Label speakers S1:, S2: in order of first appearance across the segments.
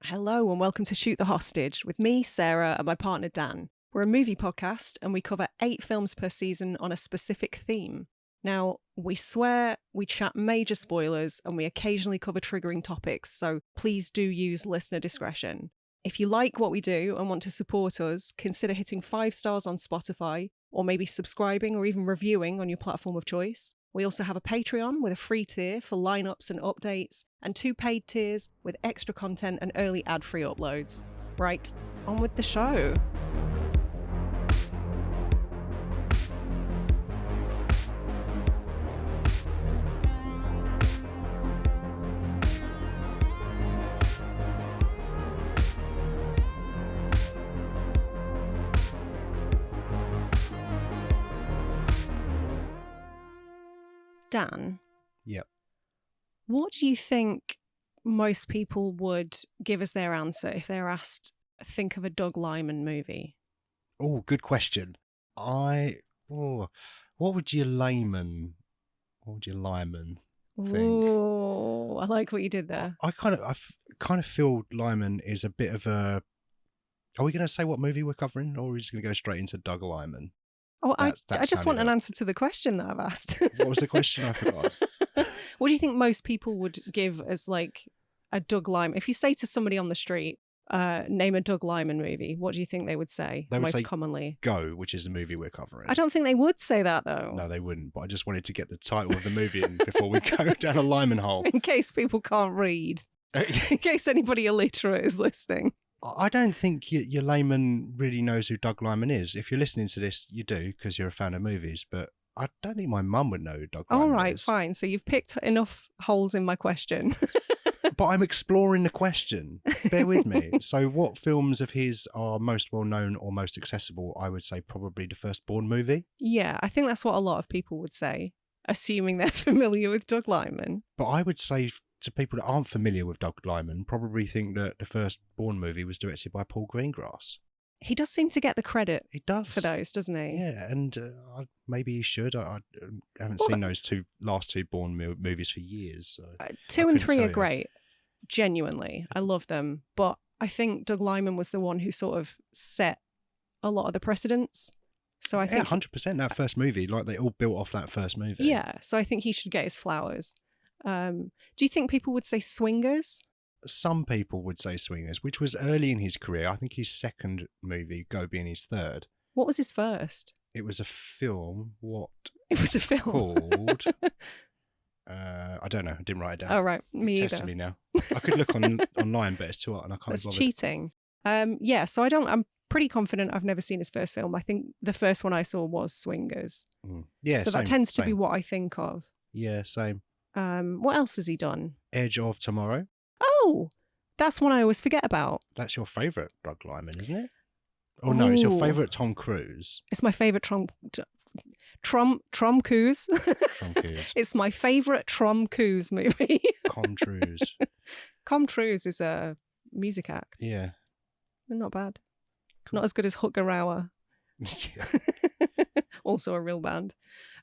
S1: Hello and welcome to Shoot the Hostage with me, Sarah, and my partner Dan. We're a movie podcast and we cover 8 films per season on a specific theme. Now, we swear, we chat major spoilers, and we occasionally cover triggering topics, so please do use listener discretion. If you like what we do and want to support us, consider hitting 5 stars on Spotify, or maybe subscribing or even reviewing on your platform of choice. We also have a Patreon with a free tier for lineups and updates, and 2 paid tiers with extra content and early ad-free uploads. Right, on with the show. Dan?
S2: Yep.
S1: What do you think most people would give as their answer if they were asked, think of a Doug Liman movie?
S2: Oh, good question. What would your layman think?
S1: Ooh, I like what you did there.
S2: I kind of feel Liman is a bit of a... Are we going to say what movie we're covering, or are we just going to go straight into Doug Liman?
S1: Oh, I just want an answer to the question that I've asked.
S2: What was the question? I forgot.
S1: What do you think most people would give as like a Doug Liman? If you say to somebody on the street, name a Doug Liman movie, what do you think they would say most commonly?
S2: Go, which is the movie we're covering.
S1: I don't think they would say that though.
S2: No, they wouldn't, but I just wanted to get the title of the movie in before we go down a Liman hole.
S1: In case people can't read. In case anybody illiterate is listening.
S2: I don't think your layman really knows who Doug Liman is. If you're listening to this, you do, because you're a fan of movies, but I don't think my mum would know who Doug Liman is.
S1: All right, fine. So you've picked enough holes in my question.
S2: But I'm exploring the question. Bear with me. So what films of his are most well-known or most accessible? I would say probably the first Bourne movie.
S1: Yeah, I think that's what a lot of people would say, assuming they're familiar with Doug Liman.
S2: But I would say to people that aren't familiar with Doug Liman, probably think that the first Bourne movie was directed by Paul Greengrass.
S1: He does seem to get the credit
S2: He does.
S1: for those, doesn't he?
S2: Yeah, and maybe he should. I haven't seen those last two Bourne movies for years. So
S1: 2 and 3 are great. Genuinely. I love them. But I think Doug Liman was the one who sort of set a lot of the precedents. So I think
S2: 100% that first movie, like they all built off that first movie.
S1: Yeah, so I think he should get his flowers. Do you think people would say Swingers?
S2: Some people would say Swingers, which was early in his career. I think his second movie, Go being his third.
S1: What was his first?
S2: It was a film. What?
S1: It was a film.
S2: Called? I don't know. I didn't write it down.
S1: Oh, right. Me either.
S2: Testing me now. I could look online, but it's too hot and I can't
S1: That's
S2: bother.
S1: cheating. Yeah, so I'm pretty confident I've never seen his first film. I think the first one I saw was Swingers.
S2: Yeah,
S1: so
S2: same,
S1: that tends to
S2: same.
S1: be what I think of.
S2: Yeah, same.
S1: What else has he done?
S2: Edge of Tomorrow.
S1: Oh, that's one I always forget about.
S2: That's your favourite Doug Liman, isn't it? Oh, no, it's your favourite Tom Cruise.
S1: It's my favourite Tom Cruise.
S2: Tom Cruise.
S1: It's my favourite Tom Cruise movie.
S2: Com Cruise.
S1: Com Cruise is a music act.
S2: Yeah.
S1: They're not bad.
S2: Cool.
S1: Not as good as Hooker Rauer.
S2: Yeah.
S1: Also a real band.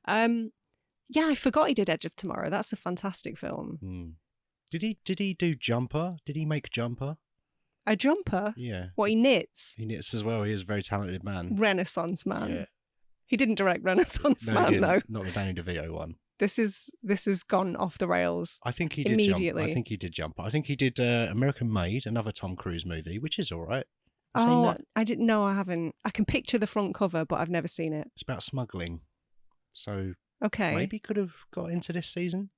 S1: Yeah, I forgot he did Edge of Tomorrow. That's a fantastic film.
S2: Did he do Jumper? Did he make Jumper?
S1: A jumper?
S2: Yeah.
S1: What, he knits?
S2: He knits as well. He is a very talented man.
S1: Renaissance man.
S2: Yeah.
S1: He didn't direct Renaissance
S2: No,
S1: Man,
S2: he didn't.
S1: though.
S2: Not the Danny DeVito one.
S1: This has gone off the rails.
S2: I think he did
S1: immediately.
S2: I think he did Jumper. I think he did American Made, another Tom Cruise movie, which is all right.
S1: Oh, I didn't know. I haven't. I can picture the front cover, but I've never seen it.
S2: It's about smuggling. So
S1: okay,
S2: maybe could have got into this season.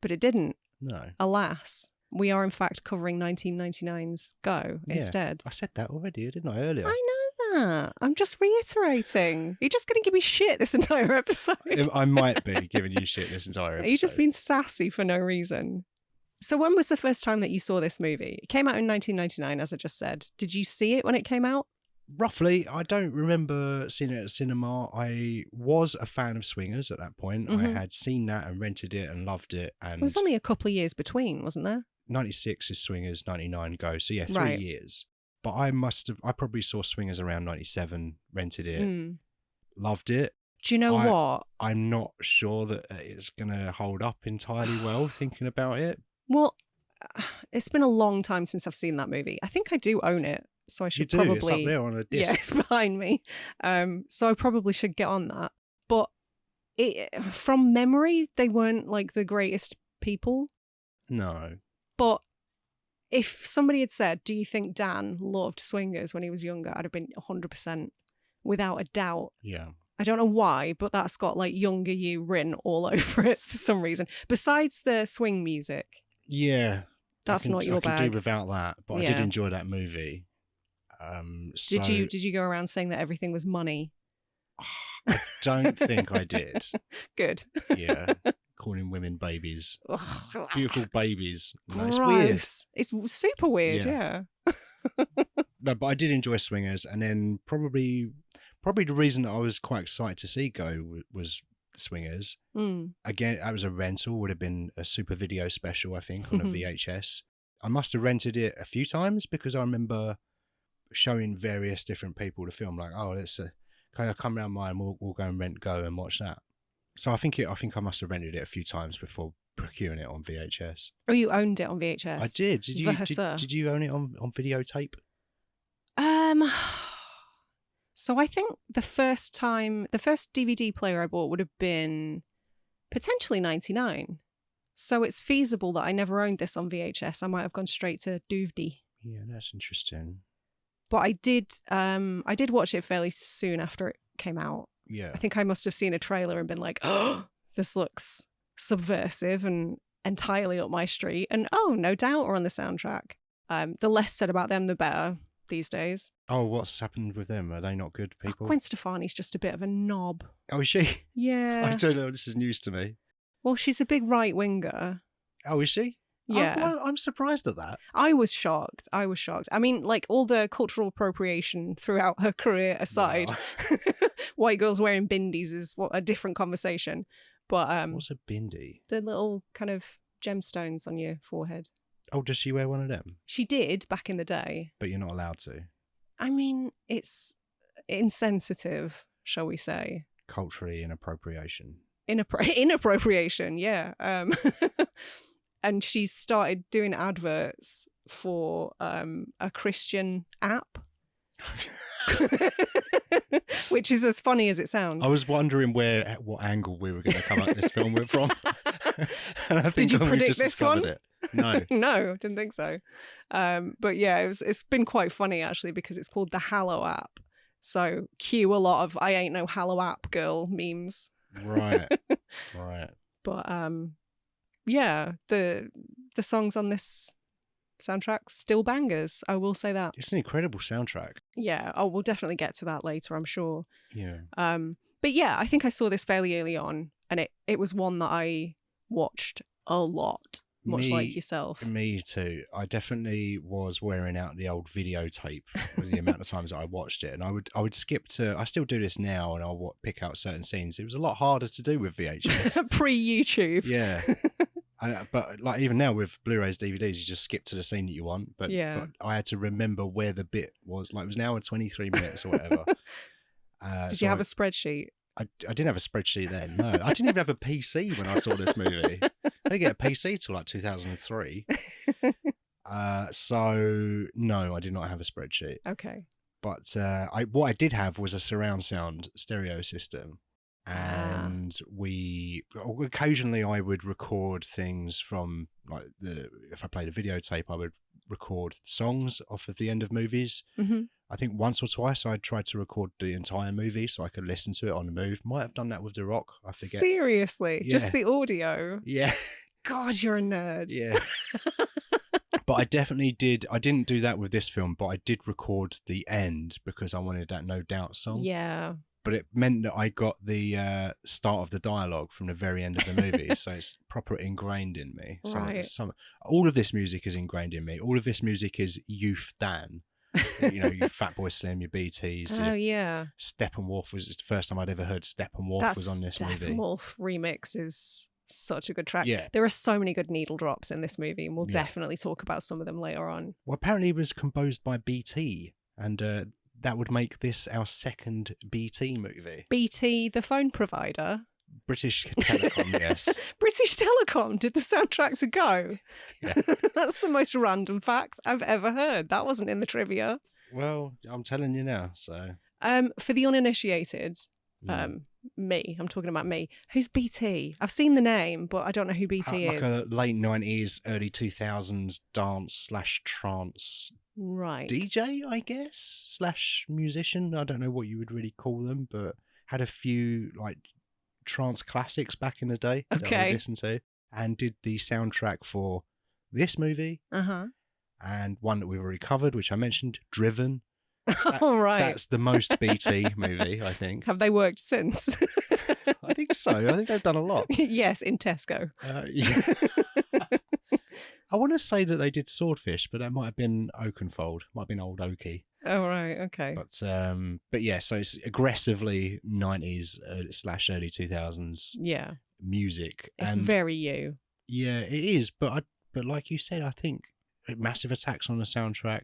S1: But it didn't.
S2: No.
S1: Alas. We are, in fact, covering 1999's Go instead.
S2: I said that already, didn't I, earlier?
S1: I know that. I'm just reiterating. You're just going to give me shit this entire episode.
S2: I might be giving you shit this entire episode.
S1: You've just been sassy for no reason. So when was the first time that you saw this movie? It came out in 1999, as I just said. Did you see it when it came out?
S2: Roughly. I don't remember seeing it at cinema. I was a fan of Swingers at that point. I had seen that and rented it and loved it. And
S1: it was only a couple of years between, wasn't there?
S2: 96 is Swingers, 99 Go. So yeah, 3
S1: right.
S2: years. But I probably saw Swingers around 97, rented it, loved it.
S1: Do you know what?
S2: I'm not sure that it's going to hold up entirely well thinking about it.
S1: Well, it's been a long time since I've seen that movie. I think I do own it, so I
S2: You
S1: should
S2: do.
S1: probably.
S2: It's up there on a disc.
S1: Yeah, it's behind me. So I probably should get on that. But from memory, they weren't like the greatest people.
S2: No.
S1: But if somebody had said, "Do you think Dan loved swingers when he was younger?" I'd have been 100% without a doubt.
S2: Yeah.
S1: I don't know why, but that's got like younger you written all over it for some reason. Besides the swing music.
S2: Yeah.
S1: That's not your bag.
S2: I can do without that, but I did
S1: Yeah.
S2: enjoy that movie.
S1: Did you go around saying that everything was money?
S2: I don't think I did.
S1: Good.
S2: Yeah. Calling women babies. Beautiful babies. No, it's
S1: Gross.
S2: weird.
S1: It's super weird, yeah.
S2: No, but I did enjoy Swingers, and then probably the reason that I was quite excited to see go was Swingers. Again, that was a rental, would have been a super video special, I think, on a VHS. I must have rented it a few times because I remember showing various different people the film, like, oh, let's kind of come around mine, we'll go and watch that. So I think I must have rented it a few times before procuring it on VHS.
S1: Oh, you owned it on VHS?
S2: I did. Did you own it on videotape?
S1: So I think the first DVD player I bought would have been potentially 99. So it's feasible that I never owned this on VHS. I might have gone straight to DVD.
S2: Yeah, that's interesting.
S1: But I did watch it fairly soon after it came out.
S2: Yeah.
S1: I think I must have seen a trailer and been like, oh, this looks subversive and entirely up my street. And oh, no doubt are on the soundtrack. The less said about them, the better these days.
S2: Oh, what's happened with them? Are they not good people?
S1: Gwen Stefani's just a bit of a knob.
S2: Oh, is she?
S1: Yeah.
S2: I don't know. This is news to me.
S1: Well, she's a big right-winger.
S2: Oh, is she?
S1: Yeah.
S2: Oh, well, I'm surprised at that.
S1: I was shocked. I mean, like, all the cultural appropriation throughout her career aside, wow. White girls wearing bindies is a different conversation. But
S2: what's a bindi?
S1: The little kind of gemstones on your forehead.
S2: Oh, does she wear one of them?
S1: She did back in the day.
S2: But you're not allowed to.
S1: I mean, it's insensitive, shall we say.
S2: Culturally inappropriation.
S1: Inappropriation, yeah. And she's started doing adverts for a Christian app. Which is as funny as it sounds.
S2: I was wondering what angle we were going to come at this film with from.
S1: Did you predict this one?
S2: It. No.
S1: No, didn't think so. But yeah, it's been quite funny actually because it's called the Hallow app. So cue a lot of I ain't no Hallow app girl memes.
S2: Right.
S1: But yeah, the songs on this soundtrack still bangers. I will say that.
S2: It's an incredible soundtrack.
S1: Yeah. Oh, we'll definitely get to that later, I'm sure.
S2: Yeah.
S1: But yeah, I think I saw this fairly early on, and it was one that I watched a lot, much like yourself.
S2: Me too. I definitely was wearing out the old videotape with the amount of times that I watched it, and I would skip to. I still do this now, and I'll pick out certain scenes. It was a lot harder to do with VHS.
S1: Pre-YouTube.
S2: Yeah. But like even now with Blu-rays, DVDs, you just skip to the scene that you want. But I had to remember where the bit was. Like it was an hour and 23 minutes or whatever.
S1: Did you have a spreadsheet?
S2: I didn't have a spreadsheet then. No, I didn't even have a PC when I saw this movie. I didn't get a PC till like 2003. So no, I did not have a spreadsheet.
S1: Okay.
S2: But what I did have was a surround sound stereo system. And occasionally I would record things from like if I played a videotape, I would record songs off of the end of movies.
S1: Mm-hmm.
S2: I think once or twice I tried to record the entire movie so I could listen to it on the move. Might have done that with The Rock. I forget.
S1: Seriously?
S2: Yeah.
S1: Just the audio?
S2: Yeah.
S1: God, you're a nerd.
S2: Yeah. But I definitely did. I didn't do that with this film, but I did record the end because I wanted that No Doubt song.
S1: Yeah.
S2: But it meant that I got the start of the dialogue from the very end of the movie, so it's proper ingrained in me.
S1: Right.
S2: So all of this music is ingrained in me. All of this music is youth Dan. You know, your Fatboy Slim, your BTs.
S1: Oh, yeah.
S2: Steppenwolf was the first time I'd ever heard Steppenwolf was on this movie.
S1: Steppenwolf remix is such a good track.
S2: Yeah.
S1: There are so many good needle drops in this movie, and we'll definitely talk about some of them later on.
S2: Well, apparently it was composed by BT, and that would make this our second BT movie.
S1: BT, the phone provider?
S2: British Telecom, yes.
S1: British Telecom did the soundtrack to Go.
S2: Yeah.
S1: That's the most random fact I've ever heard. That wasn't in the trivia.
S2: Well, I'm telling you now, so.
S1: For the uninitiated, me, I'm talking about me. Who's BT? I've seen the name, but I don't know who BT is.
S2: Like a late 90s, early 2000s dance/trance DJ, I guess, / musician. I don't know what you would really call them, but had a few like trance classics back in the day that I listened to, and did the soundtrack for this movie and one that we've already covered, which I mentioned, Driven.
S1: All right.
S2: That's the most BT movie, I think.
S1: Have they worked since?
S2: I think so. I think they've done a lot.
S1: Yes, in Tesco.
S2: Yeah. I want to say that they did Swordfish, but that might have been Oakenfold. Might have been Old Oakie.
S1: Oh, right. Okay.
S2: But yeah, so it's aggressively 90s / early 2000s music.
S1: It's very you.
S2: Yeah, it is. But like you said, I think massive attacks on the soundtrack.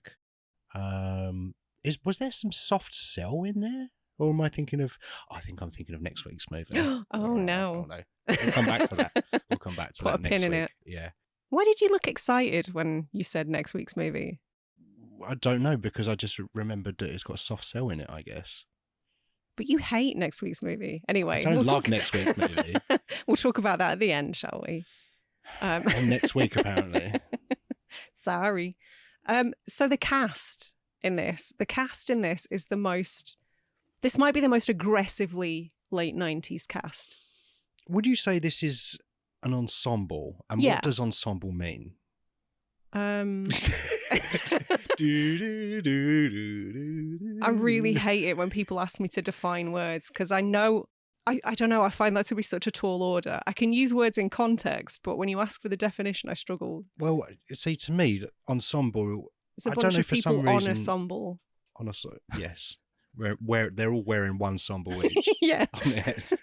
S2: Was there some soft sell in there? Or am I thinking of... I think I'm thinking of next week's movie.
S1: No.
S2: No. We'll come back to that.
S1: Put a pin in it.
S2: Yeah.
S1: Why did you look excited when you said next week's movie?
S2: I don't know, because I just remembered that it's got soft sell in it, I guess.
S1: But you hate next week's movie. Anyway.
S2: I don't love next week's movie.
S1: We'll talk about that at the end, shall we?
S2: And next week, apparently.
S1: Sorry. So the cast in this is the most... This might be the most aggressively late 90s cast.
S2: Would you say this is an ensemble? And what does ensemble mean? I
S1: really hate it when people ask me to define words, because I know, I don't know, I find that to be such a tall order. I can use words in context, but when you ask for the definition, I struggle.
S2: Well, see, to me, ensemble...
S1: It's a bunch of people on ensemble.
S2: Yes. Where they're all wearing one ensemble each.
S1: Yeah.
S2: On their heads.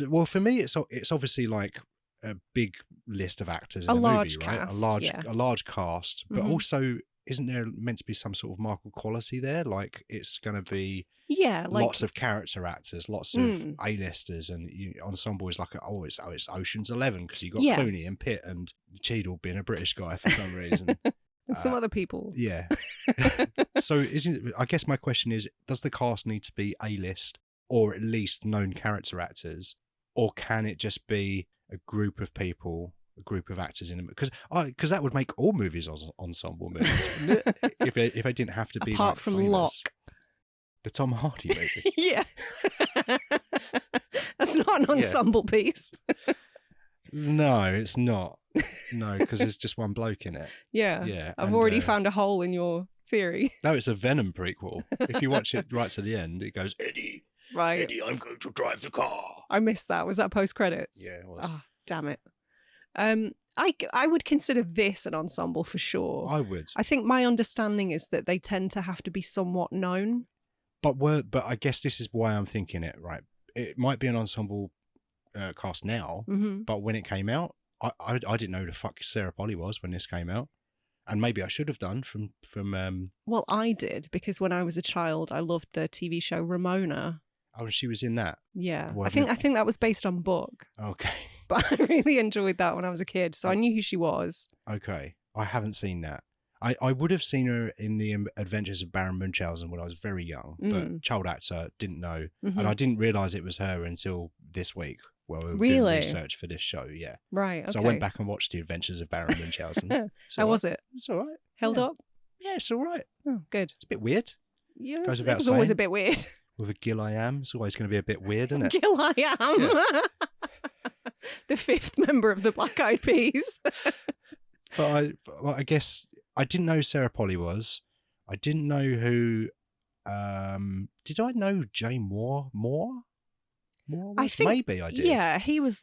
S2: Well, for me, it's obviously like a big list of actors in a movie, right?
S1: Cast,
S2: a large cast, but also isn't there meant to be some sort of marked quality there? Like it's going to be lots of character actors, lots of A-listers, and ensemble is like it's Ocean's 11 because you got Clooney and Pitt and Cheadle being a British guy for some reason.
S1: And some other people.
S2: Yeah. So I guess my question is, does the cast need to be A-list or at least known character actors, or can it just be a group of people, a group of actors in them? Because that would make all movies ensemble movies, wouldn't it? if they didn't have to be
S1: apart from famous. Locke.
S2: The Tom Hardy movie.
S1: Yeah. That's not an ensemble piece.
S2: No, it's not. No, because there's just one bloke in it.
S1: Yeah. I've already found a hole in your theory.
S2: No, it's a Venom prequel. If you watch it right to the end, it goes, Eddie, I'm going to drive the car.
S1: I missed that. Was that post-credits?
S2: Yeah, it was.
S1: Oh, damn it. I would consider this an ensemble for sure.
S2: I would.
S1: I think my understanding is that they tend to have to be somewhat known.
S2: But I guess this is why I'm thinking it, right? It might be an ensemble cast now, but when it came out, I didn't know who the fuck Sarah Polley was when this came out, and maybe I should have done from.
S1: Well, I did, because when I was a child, I loved the TV show Ramona.
S2: Oh, she was in that.
S1: Yeah, well, I think that was based on book.
S2: Okay,
S1: but I really enjoyed that when I was a kid, so I knew who she was.
S2: Okay, I haven't seen that. I would have seen her in the Adventures of Baron Munchausen when I was very young, but child actor, didn't know, and I didn't realise it was her until this week. Well, we were doing research for this show, yeah.
S1: Right, okay.
S2: So I went back and watched The Adventures of Baron Munchausen.
S1: How was it?
S2: It's all right.
S1: Held up?
S2: Yeah, it's all right.
S1: Oh, good.
S2: It's a bit weird.
S1: Yeah, it was always a bit weird.
S2: With a Gil I Am, it's always going to be a bit weird, isn't it?
S1: Gil I Am. Yeah. The fifth member of the Black Eyed Peas.
S2: But I guess I didn't know who Sarah Polley was. I didn't know who... did I know Jay Moore? I think maybe I did.
S1: Yeah, he was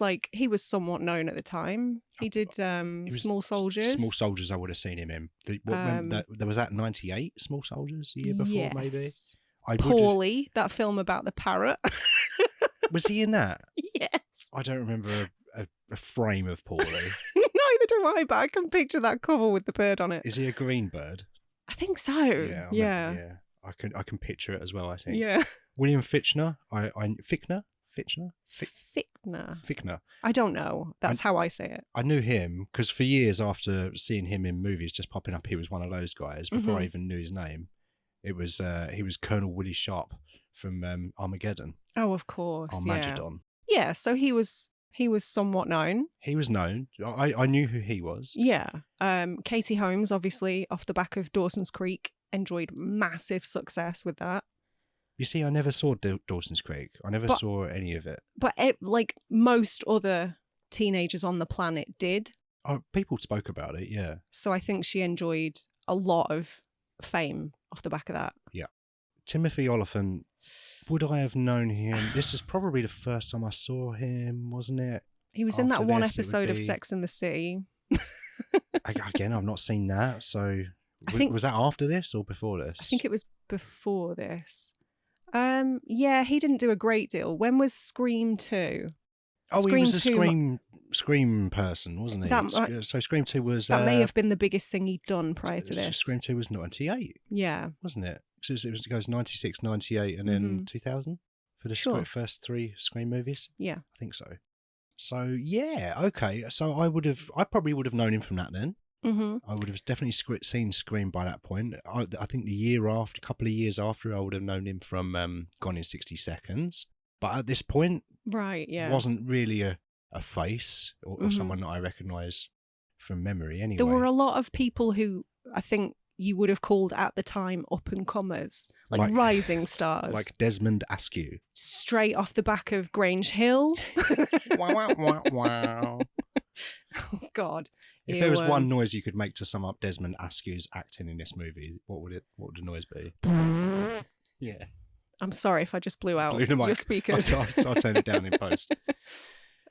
S1: somewhat known at the time. He did Small Soldiers.
S2: Small Soldiers, I would have seen him in. There was that 98 Small Soldiers the year before, maybe.
S1: Paulie, that film about the parrot.
S2: Was he in that?
S1: Yes.
S2: I don't remember a frame of Paulie.
S1: Neither do I, but I can picture that cover with the bird on it.
S2: Is he a green bird?
S1: I think so. Yeah.
S2: I can picture it as well, I think.
S1: Yeah.
S2: William Fichtner. Fichtner? Fichtner.
S1: I don't know. That's how I say it.
S2: I knew him because for years after seeing him in movies just popping up, he was one of those guys. Before I even knew his name, it was he was Colonel Willie Sharp from Armageddon.
S1: Oh, of course.
S2: Armageddon.
S1: Yeah, so he was somewhat known.
S2: He was known. I knew who he was.
S1: Yeah. Katie Holmes, obviously, off the back of Dawson's Creek, enjoyed massive success with that.
S2: You see, I never saw Dawson's Creek. I never saw any of it.
S1: But like most other teenagers on the planet did.
S2: Oh, people spoke about it, yeah.
S1: So I think she enjoyed a lot of fame off the back of that.
S2: Yeah. Timothy Olyphant, would I have known him? This was probably the first time I saw him, wasn't it?
S1: He was in that one episode of Sex and the City.
S2: Again, I've not seen that. So was that after this or before this?
S1: I think it was before this. Yeah, he didn't do a great deal. When was Scream 2?
S2: Oh, he was a Scream person, wasn't he? So Scream 2 was...
S1: That may have been the biggest thing he'd done prior to this.
S2: Scream 2 was 98.
S1: Yeah.
S2: Wasn't it? So it goes 96, 98 and then 2000 for the first 3 Scream movies?
S1: Yeah.
S2: I think so. So, yeah, okay. So I probably would have known him from that then.
S1: Mm-hmm.
S2: I would have definitely seen Scream by that point. I think a couple of years after, I would have known him from Gone in 60 Seconds. But at this point,
S1: right, yeah,
S2: wasn't really a face or someone that I recognise from memory anyway.
S1: There were a lot of people who I think you would have called at the time up-and-comers, like rising stars.
S2: Like Desmond Askew.
S1: Straight off the back of Grange Hill.
S2: Wow.
S1: Oh, God.
S2: If there was one noise you could make to sum up Desmond Askew's acting in this movie, what would the noise be? Yeah.
S1: I'm sorry if I just blew out your speakers.
S2: I'll turn it down in post.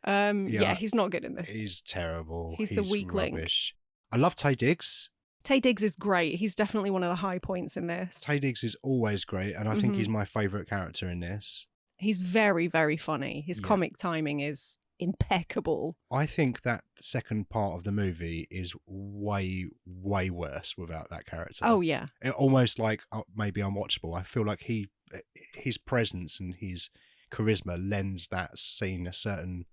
S1: Yeah, he's not good in this.
S2: He's terrible.
S1: He's the weak
S2: rubbish. I love Taye Diggs.
S1: Taye Diggs is great. He's definitely one of the high points in this.
S2: Taye Diggs is always great, and I think he's my favourite character in this.
S1: He's very, very funny. His comic timing is impeccable.
S2: I think that the second part of the movie is way, way worse without that character.
S1: Oh, yeah.
S2: It almost like maybe unwatchable. I feel like his presence and his charisma lends that scene a certain,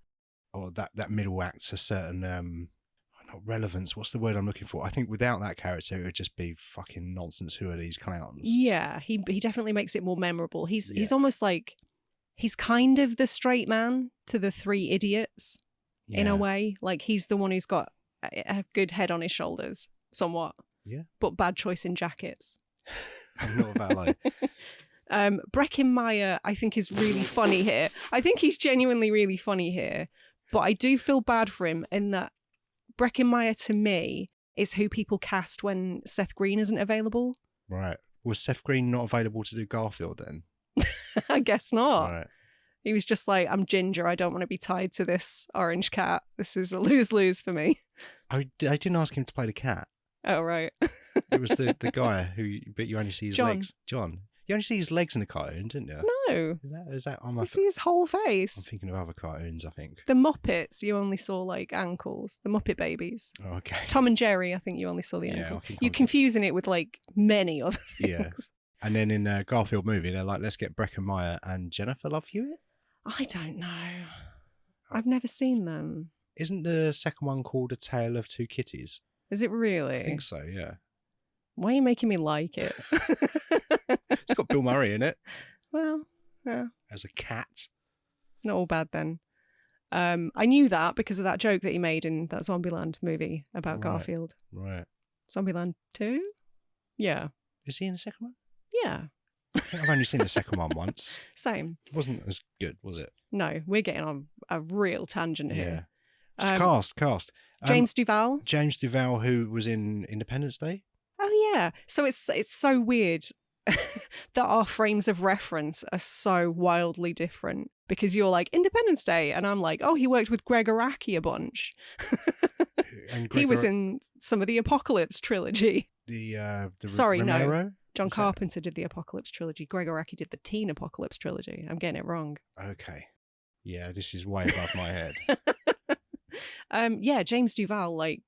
S2: or that middle act a certain, not relevance. What's the word I'm looking for? I think without that character, it would just be fucking nonsense. Who are these clowns?
S1: Yeah, he definitely makes it more memorable. He's almost like, he's kind of the straight man to the 3 idiots in a way. Like he's the one who's got a good head on his shoulders, somewhat.
S2: Yeah.
S1: But bad choice in jackets.
S2: I'm not a valet.
S1: Breckin Meyer, I think, is really funny here. I think he's genuinely really funny here. But I do feel bad for him in that Breckin Meyer, to me, is who people cast when Seth Green isn't available.
S2: Right. Was Seth Green not available to do Garfield then?
S1: I guess not.
S2: Right.
S1: He was just like, I'm ginger. I don't want to be tied to this orange cat. This is a lose-lose for me.
S2: I didn't ask him to play the cat.
S1: Oh, right.
S2: It was the guy who, but you only see his legs. John. You only see his legs in the cartoon, didn't you?
S1: No.
S2: Is that
S1: you see his whole face.
S2: I'm thinking of other cartoons, I think.
S1: The Muppets, you only saw like ankles. The Muppet Babies.
S2: Oh, okay.
S1: Tom and Jerry, I think you only saw the ankles. You're confusing it with like many other things.
S2: Yeah. And then in a Garfield movie, they're like, let's get Breckin Meyer and Jennifer Love Hewitt?
S1: I don't know. I've never seen them.
S2: Isn't the second one called A Tale of Two Kitties?
S1: Is it really?
S2: I think so, yeah.
S1: Why are you making me like it?
S2: It's got Bill Murray in it.
S1: Well, yeah.
S2: As a cat.
S1: Not all bad then. I knew that because of that joke that he made in that Zombieland movie about Garfield.
S2: Right.
S1: Zombieland 2? Yeah.
S2: Is he in the second one?
S1: Yeah.
S2: I think I've only seen the second one once.
S1: Same.
S2: It wasn't as good, was it?
S1: No, we're getting on a real tangent here.
S2: Yeah. Cast.
S1: James Duval.
S2: James Duval, who was in Independence Day.
S1: Oh, yeah. So it's so weird that our frames of reference are so wildly different because you're like, Independence Day, and I'm like, oh, he worked with Greg Araki a bunch. He was in some of the Apocalypse trilogy. Sorry,
S2: Romero?
S1: No. John Carpenter did the Apocalypse trilogy. Greg Araki did the Teen Apocalypse trilogy. I'm getting it wrong.
S2: Okay. Yeah, this is way above my head.
S1: Yeah, James Duval, like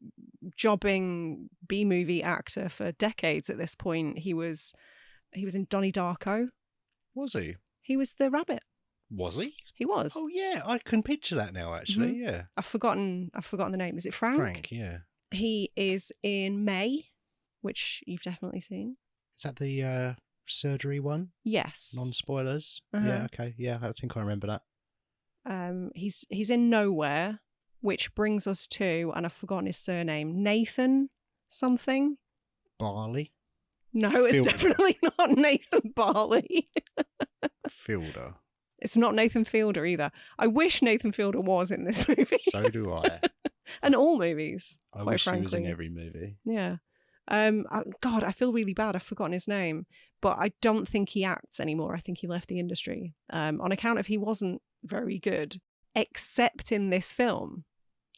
S1: jobbing B-movie actor for decades at this point. He was in Donnie Darko.
S2: Was he?
S1: He was the rabbit.
S2: Was he?
S1: He was.
S2: Oh yeah, I can picture that now. Actually, yeah.
S1: I've forgotten the name. Is it Frank?
S2: Frank, yeah.
S1: He is in May, which you've definitely seen.
S2: Is that the surgery one?
S1: Yes.
S2: Non-spoilers. Yeah. Okay. Yeah, I think I remember that.
S1: He's in Nowhere, which brings us to, and I've forgotten his surname, Nathan something.
S2: Barley.
S1: No, it's definitely not Nathan Barley.
S2: Fielder.
S1: It's not Nathan Fielder either. I wish Nathan Fielder was in this movie.
S2: So do I.
S1: And all movies.
S2: I
S1: quite
S2: wish
S1: frankly.
S2: he was in every movie.
S1: Yeah. God, I feel really bad. I've forgotten his name, but I don't think he acts anymore. I think he left the industry on account of he wasn't very good, except in this film.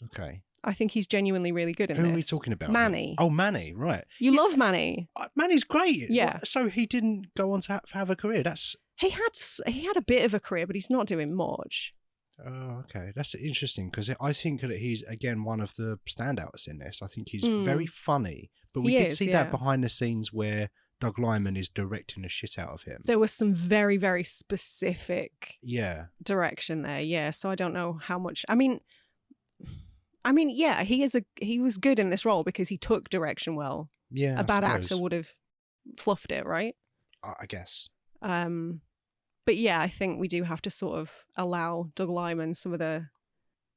S2: Okay.
S1: I think he's genuinely really good in this.
S2: Who are we talking about?
S1: Manny.
S2: Oh, Manny, right.
S1: You love Manny.
S2: Manny's great.
S1: Yeah.
S2: So he didn't go on to have a career.
S1: He had a bit of a career, but he's not doing much.
S2: Oh, okay. That's interesting because I think that he's, again, one of the standouts in this. I think he's very funny, but we did see that behind the scenes where Doug Liman is directing the shit out of him.
S1: There was some very, very specific
S2: direction
S1: there, yeah. So I don't know how much. I mean, yeah, he was good in this role because he took direction well.
S2: Yeah,
S1: a bad actor would have fluffed it, right?
S2: I guess.
S1: But yeah, I think we do have to sort of allow Doug Liman some of the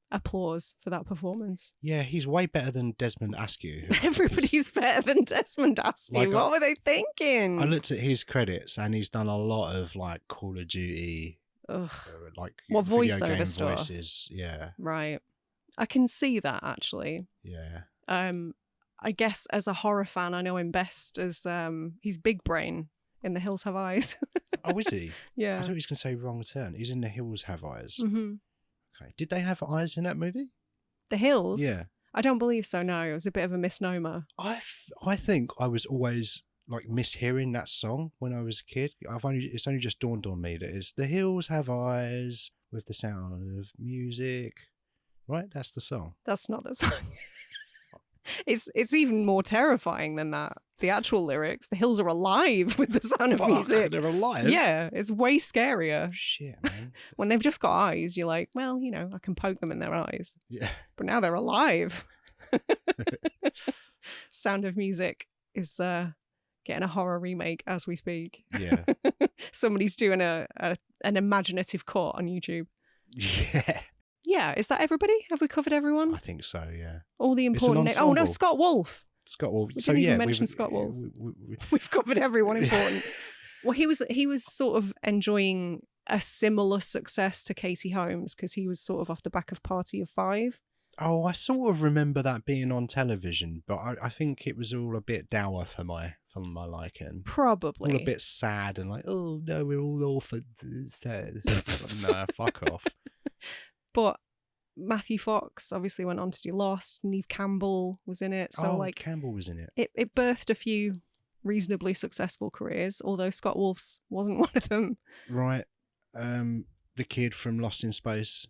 S1: applause for that performance.
S2: Yeah, he's way better than Desmond Askew.
S1: Everybody's better than Desmond Askew. Like, what were they thinking?
S2: I looked at his credits and he's done a lot of like Call of Duty, like
S1: what
S2: voiceover
S1: stuff.
S2: Voices. Yeah,
S1: right. I can see that actually.
S2: Yeah.
S1: I guess as a horror fan, I know him best as he's Big Brain in The Hills Have Eyes.
S2: Oh, is he?
S1: Yeah.
S2: I thought he was going to say Wrong Turn. He's in The Hills Have Eyes.
S1: Mm-hmm.
S2: Okay. Did they have eyes in that movie?
S1: The Hills?
S2: Yeah.
S1: I don't believe so, no. It was a bit of a misnomer.
S2: I think I was always like mishearing that song when I was a kid. It's only just dawned on me that it's The Hills Have Eyes with the sound of music. Right? That's the song.
S1: That's not the song. It's even more terrifying than that. The actual lyrics, the hills are alive with the sound of music.
S2: They're alive?
S1: Yeah, it's way scarier.
S2: Shit, man.
S1: When they've just got eyes, you're like, well, you know, I can poke them in their eyes.
S2: Yeah.
S1: But now they're alive. Sound of Music is getting a horror remake as we speak.
S2: Yeah.
S1: Somebody's doing an imaginative cut on YouTube.
S2: Yeah.
S1: Yeah, is that everybody? Have we covered everyone?
S2: I think so, yeah.
S1: All the important... Oh, no, Scott Wolf.
S2: Scott Wolf.
S1: We didn't even mention Scott Wolf. We've covered everyone important. Well, he was sort of enjoying a similar success to Katie Holmes because he was sort of off the back of Party of Five.
S2: Oh, I sort of remember that being on television, but I think it was all a bit dour for my liking.
S1: Probably.
S2: All a bit sad and like, oh no, we're all orphans. No, fuck off.
S1: But Matthew Fox obviously went on to do Lost. Neve Campbell was in it. So
S2: Campbell was in it.
S1: It birthed a few reasonably successful careers, although Scott Wolf's wasn't one of them.
S2: Right. The kid from Lost in Space.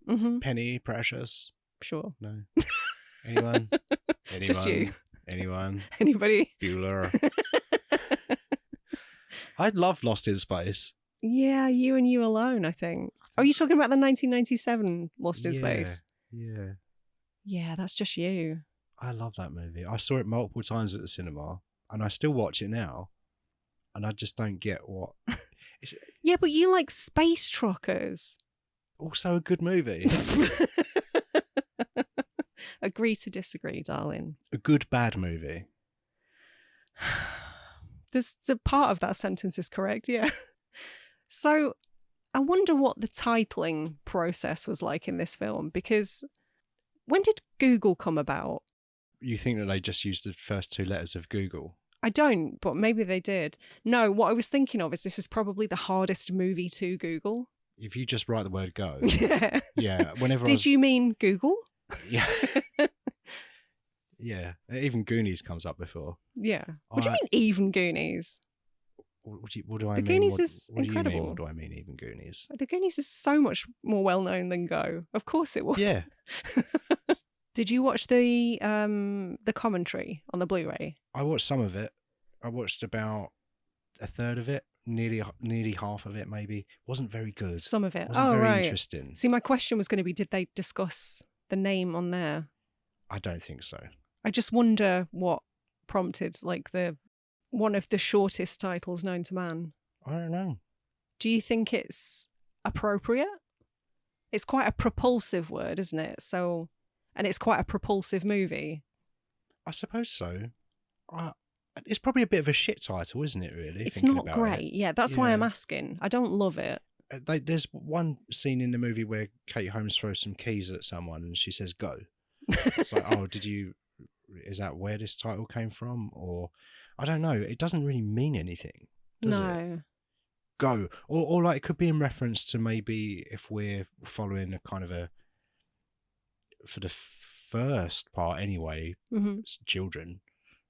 S1: Mm-hmm.
S2: Penny Precious.
S1: Sure.
S2: No. Anyone?
S1: Just you.
S2: Anyone?
S1: Anybody?
S2: Bueller. I love Lost in Space.
S1: Yeah, you and you alone, I think. Oh, you're talking about the 1997 Lost in Space?
S2: Yeah.
S1: Yeah, that's just you.
S2: I love that movie. I saw it multiple times at the cinema, and I still watch it now, and I just don't get what...
S1: Yeah, but you like space truckers.
S2: Also a good movie.
S1: Agree to disagree, darling.
S2: A good bad movie.
S1: The part of that sentence is correct, yeah. So I wonder what the titling process was like in this film, because when did Google come about?
S2: You think that they just used the first two letters of Google?
S1: I don't, but maybe they did. No, what I was thinking of is this is probably the hardest movie to Google.
S2: If you just write the word go.
S1: Yeah.
S2: Yeah. Whenever
S1: Did you mean Google?
S2: Yeah. Yeah. Even Goonies comes up before.
S1: Yeah. What do you mean even Goonies?
S2: What do I mean?
S1: The Goonies is incredible.
S2: What do you mean? What do I mean? Even Goonies?
S1: The Goonies is so much more well known than Go. Of course it would.
S2: Yeah.
S1: Did you watch the commentary on the Blu-ray?
S2: I watched some of it. I watched about a third of it. nearly half of it. Maybe wasn't very good.
S1: Some of it.
S2: Wasn't
S1: Oh,
S2: very
S1: right.
S2: interesting.
S1: See, my question was going to be, did they discuss the name on there?
S2: I don't think so.
S1: I just wonder what prompted like one of the shortest titles known to man.
S2: I don't know.
S1: Do you think it's appropriate? It's quite a propulsive word, isn't it? So, and it's quite a propulsive movie.
S2: I suppose so. It's probably a bit of a shit title, isn't it, really?
S1: It's not great. Yeah, that's why I'm asking. I don't love it.
S2: There's one scene in the movie where Katie Holmes throws some keys at someone and she says, go. It's like, oh, is that where this title came from? Or, I don't know. It doesn't really mean anything, does it? Go. Or like it could be in reference to maybe if we're following a kind of for the first part anyway, children.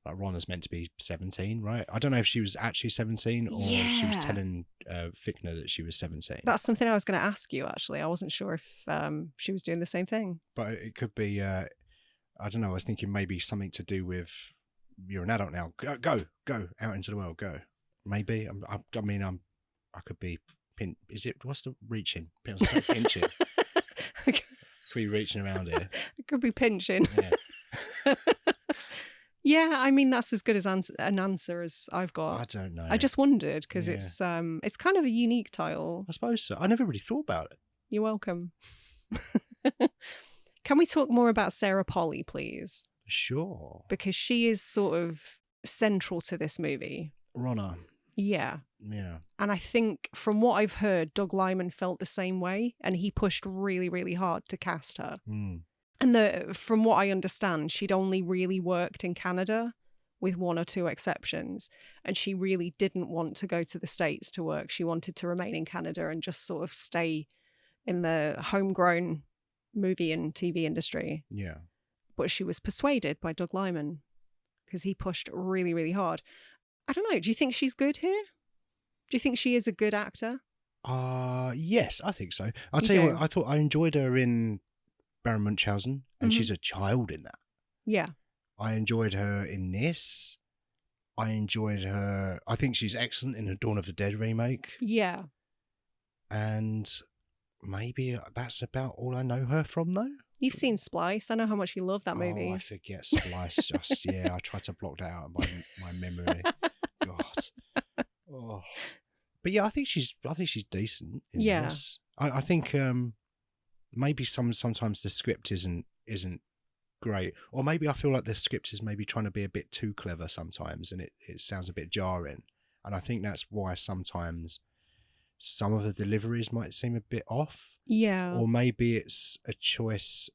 S2: Like Ronna's meant to be 17, right? I don't know if she was actually 17 or she was telling Fickner that she was 17.
S1: That's something I was going to ask you, actually. I wasn't sure if she was doing the same thing.
S2: But it could be, I don't know, I was thinking maybe something to do with, you're an adult now, go out into the world, go. Maybe. I could be, what's the reaching? I was gonna say pinching. Could be reaching around here.
S1: It could be pinching.
S2: Yeah.
S1: Yeah, I mean, that's as good as an answer as I've got.
S2: I don't know.
S1: I just wondered because it's kind of a unique title.
S2: I suppose so. I never really thought about it.
S1: You're welcome. Can we talk more about Sarah Polley, please?
S2: Sure.
S1: Because she is sort of central to this movie.
S2: Ronna.
S1: Yeah.
S2: Yeah.
S1: And I think from what I've heard, Doug Liman felt the same way and he pushed really, really hard to cast her.
S2: Mm.
S1: And from what I understand, she'd only really worked in Canada with one or two exceptions. And she really didn't want to go to the States to work. She wanted to remain in Canada and just sort of stay in the homegrown movie and TV industry.
S2: Yeah.
S1: But she was persuaded by Doug Liman because he pushed really, really hard. I don't know. Do you think she's good here? Do you think she is a good actor?
S2: Yes, I think so. I'll tell you what, I enjoyed her in Baron Munchausen, and she's a child in that.
S1: Yeah.
S2: I enjoyed her in this. I think she's excellent in the Dawn of the Dead remake.
S1: Yeah.
S2: And maybe that's about all I know her from, though.
S1: You've seen Splice. I know how much you love that movie.
S2: Oh, I forget Splice. I try to block that out of my memory. God. Oh. But yeah, I think she's decent in this. I think maybe sometimes the script isn't great, or maybe I feel like the script is maybe trying to be a bit too clever sometimes, and it sounds a bit jarring. And I think that's why sometimes some of the deliveries might seem a bit off.
S1: Yeah.
S2: Or maybe it's a choice.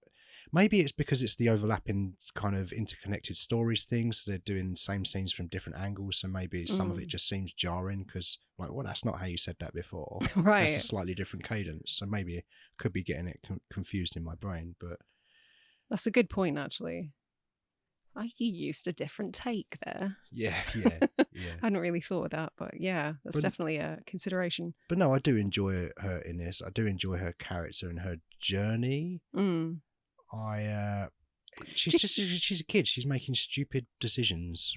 S2: Maybe it's because it's the overlapping kind of interconnected stories things. So they're doing the same scenes from different angles. So maybe some of it just seems jarring because, like, well, that's not how you said that before.
S1: Right.
S2: That's a slightly different cadence. So maybe it could be getting it confused in my brain. But
S1: that's a good point, actually. You used a different take there.
S2: Yeah.
S1: I hadn't really thought of that, but yeah, that's definitely a consideration.
S2: But no, I do enjoy her in this. I do enjoy her character and her journey. She's a kid. She's making stupid decisions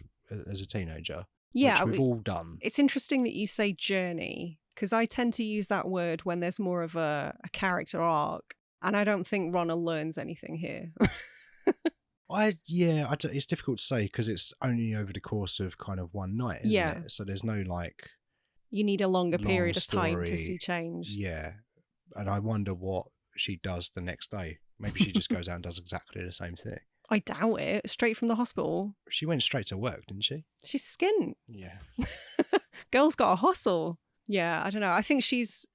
S2: as a teenager.
S1: Yeah,
S2: which we've all done.
S1: It's interesting that you say journey because I tend to use that word when there's more of a character arc, and I don't think Ronna learns anything here.
S2: It's difficult to say because it's only over the course of kind of one night, isn't it? So there's no like.
S1: You need a longer period of time to see change.
S2: Yeah, and I wonder what she does the next day. Maybe she just goes out and does exactly the same thing. I
S1: doubt it. Straight from the hospital.
S2: She went straight to work, didn't she?
S1: She's skint.
S2: Yeah.
S1: Girl's got a hustle. Yeah, I don't know. I think she's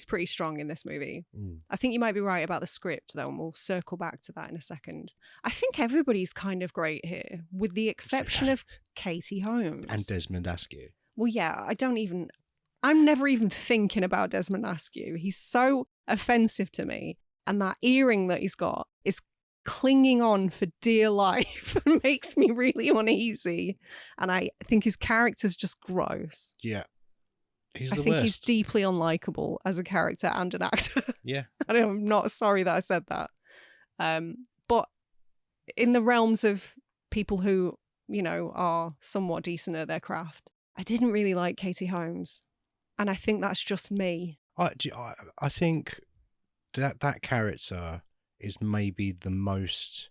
S1: pretty strong in this movie. I think you might be right about the script, though, and we'll circle back to that in a second. I think everybody's kind of great here, with the exception of Katie Holmes.
S2: And Desmond Askew.
S1: Well, yeah, I'm never even thinking about Desmond Askew. He's so offensive to me. And that earring that he's got is clinging on for dear life and makes me really uneasy. And I think his character's just gross.
S2: Yeah.
S1: I think he's deeply unlikable as a character and an actor.
S2: Yeah.
S1: I'm not sorry that I said that. But in the realms of people who, are somewhat decent at their craft, I didn't really like Katie Holmes. And I think that's just me.
S2: I think that character is maybe the most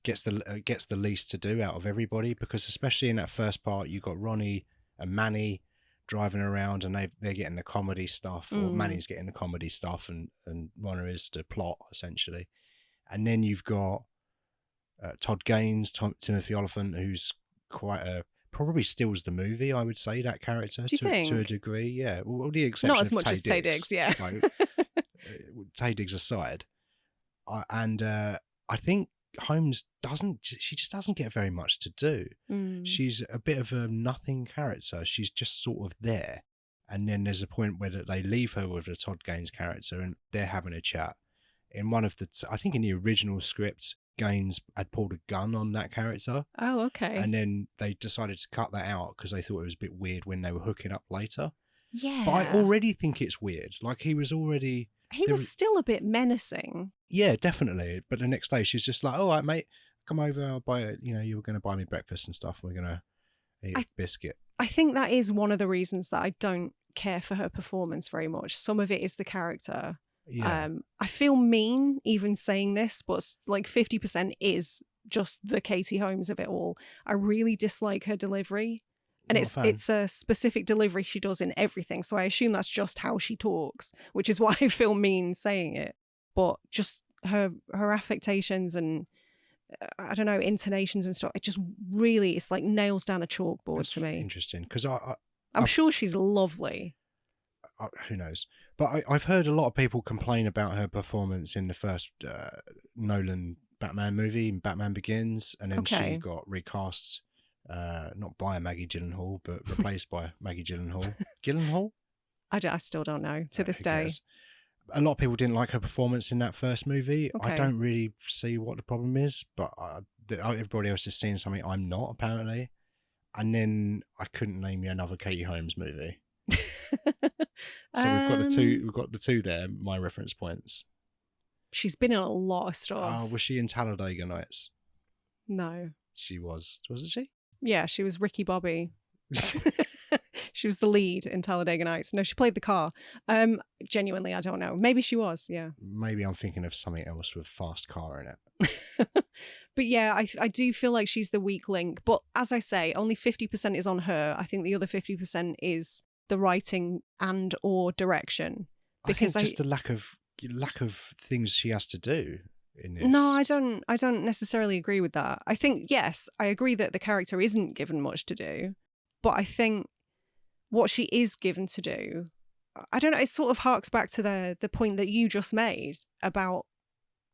S2: gets the least to do out of everybody, because especially in that first part, you got Ronnie and Manny driving around, and they're getting the comedy stuff, or Manny's getting the comedy stuff, and Ronna is the plot essentially. And then you've got Todd Gaines, Timothy Oliphant, who's probably steals the movie, I would say, that character.
S1: Do you think?
S2: To a degree, yeah. Well, the exception
S1: Not as
S2: of
S1: much as Taye Diggs, yeah.
S2: Like, Taye Diggs aside. I think Holmes she just doesn't get very much to do. She's a bit of a nothing character. She's just sort of there. And then there's a point where they leave her with the Todd Gaines character, and they're having a chat. In one of I think in the original script, Gaines had pulled a gun on that character.
S1: Oh, okay.
S2: And then they decided to cut that out because they thought it was a bit weird when they were hooking up later.
S1: Yeah.
S2: But I already think it's weird. Like, he was still a bit
S1: menacing.
S2: Yeah, definitely. But the next day she's just like, all right, mate, come over, I'll buy it. You know, you were going to buy me breakfast and stuff. We're going to eat a biscuit.
S1: I think that is one of the reasons that I don't care for her performance very much. Some of it is the character.
S2: Yeah.
S1: I feel mean even saying this, but like 50% is just the Katie Holmes of it all. I really dislike her delivery. And it's a specific delivery she does in everything. So I assume that's just how she talks, which is why I feel mean saying it. But just her affectations and, I don't know, intonations and stuff, it just really, it's like nails down a chalkboard
S2: That's
S1: to me.
S2: Interesting, because
S1: I'm sure she's lovely.
S2: Who knows? But I've heard a lot of people complain about her performance in the first Nolan Batman movie, Batman Begins, and then she got recast, not by Maggie Gyllenhaal, but replaced by Maggie Gyllenhaal. Gyllenhaal?
S1: I still don't know to this day.
S2: A lot of people didn't like her performance in that first movie.
S1: Okay.
S2: I don't really see what the problem is, but everybody else is seeing something I'm not, apparently. And then I couldn't name you another Katie Holmes movie. So we've got the two there, my reference points.
S1: She's been in a lot of stuff.
S2: Was she in Talladega Nights?
S1: No.
S2: She wasn't she?
S1: Yeah, she was Ricky Bobby. She was the lead in Talladega Nights. No, she played the car. Genuinely, I don't know. Maybe she was, yeah.
S2: Maybe I'm thinking of something else with fast car in it.
S1: But yeah, I do feel like she's the weak link. But as I say, only 50% is on her. I think the other 50% is the writing and or direction. Because
S2: I think just the lack of things she has to do in this.
S1: No, I don't necessarily agree with that. I think, yes, I agree that the character isn't given much to do. But I think what she is given to do, I don't know, it sort of harks back to the point that you just made about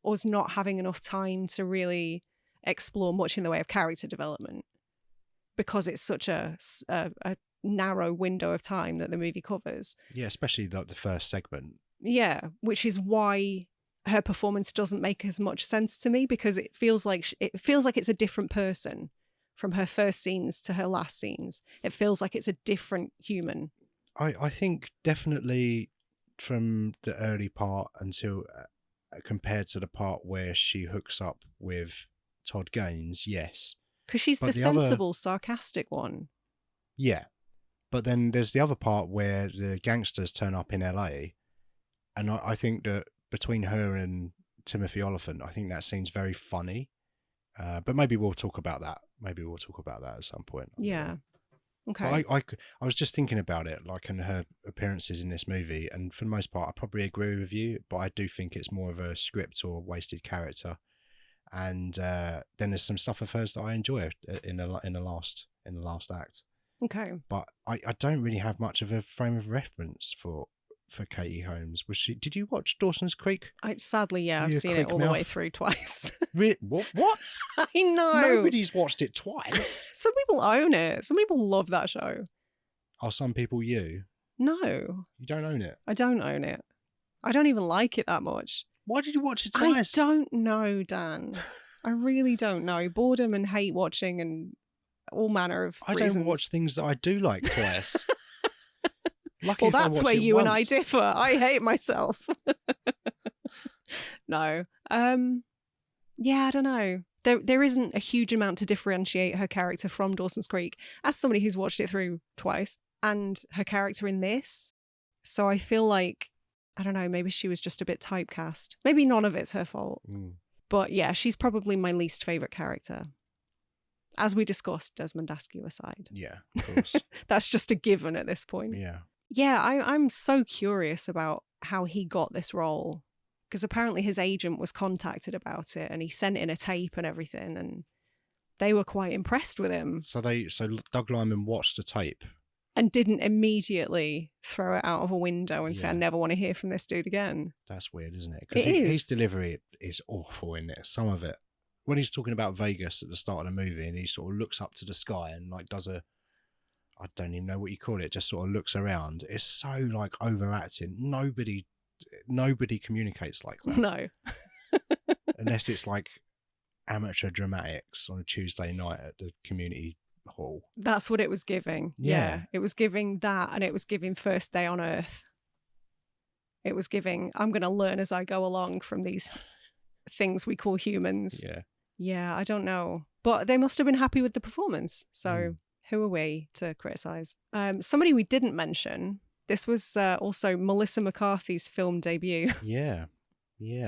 S1: us not having enough time to really explore much in the way of character development, because it's such a narrow window of time that the movie covers.
S2: Yeah, especially the first segment.
S1: Yeah, which is why her performance doesn't make as much sense to me, because it feels like it's a different person. From her first scenes to her last scenes, it feels like it's a different human.
S2: I think definitely from the early part until compared to the part where she hooks up with Todd Gaines, yes.
S1: Because she's the sensible, sarcastic one.
S2: Yeah. But then there's the other part where the gangsters turn up in LA. And I think that between her and Timothy Oliphant, I think that scene's very funny. But maybe we'll talk about that. Maybe we'll talk about that at some point.
S1: Yeah. Okay.
S2: But I was just thinking about it, like in her appearances in this movie, and for the most part, I probably agree with you, but I do think it's more of a script or wasted character. And then there's some stuff of hers that I enjoy in the last act.
S1: Okay.
S2: But I don't really have much of a frame of reference for Katie Holmes. Did you watch Dawson's Creek?
S1: Sadly, yeah, I've seen it all the way through twice.
S2: What?
S1: I know.
S2: Nobody's watched it twice.
S1: Some people own it. Some people love that show.
S2: Are some people you?
S1: No.
S2: You don't own it?
S1: I don't own it. I don't even like it that much.
S2: Why did you watch it twice?
S1: I don't know, Dan. I really don't know. Boredom and hate watching and all manner of reasons.
S2: I don't watch things that I do like twice.
S1: Well, that's where you and I differ. I hate myself. No. Yeah, I don't know. There isn't a huge amount to differentiate her character from Dawson's Creek. As somebody who's watched it through twice, and her character in this, So I feel like, I don't know, maybe she was just a bit typecast. Maybe none of it's her fault. But yeah, she's probably my least favourite character. As we discussed, Desmond Askew aside.
S2: Yeah, of course.
S1: That's just a given at this point.
S2: Yeah.
S1: Yeah, I'm so curious about how he got this role. Because apparently his agent was contacted about it and he sent in a tape and everything, and they were quite impressed with him.
S2: So Doug Liman watched the tape
S1: and didn't immediately throw it out of a window and say, I never want to hear from this dude again.
S2: That's weird, isn't it? Because his delivery is awful in it. Some of it. When he's talking about Vegas at the start of the movie and he sort of looks up to the sky and like does I don't even know what you call it, just sort of looks around. It's so like overacting. Nobody communicates like that.
S1: No.
S2: Unless it's like amateur dramatics on a Tuesday night at the community hall.
S1: That's what it was giving. Yeah. It was giving that, and it was giving First Day on Earth. It was giving, I'm going to learn as I go along from these things we call humans. Yeah, I don't know. But they must have been happy with the performance. So who are we to criticise? Somebody we didn't mention, this was also Melissa McCarthy's film debut.
S2: Yeah,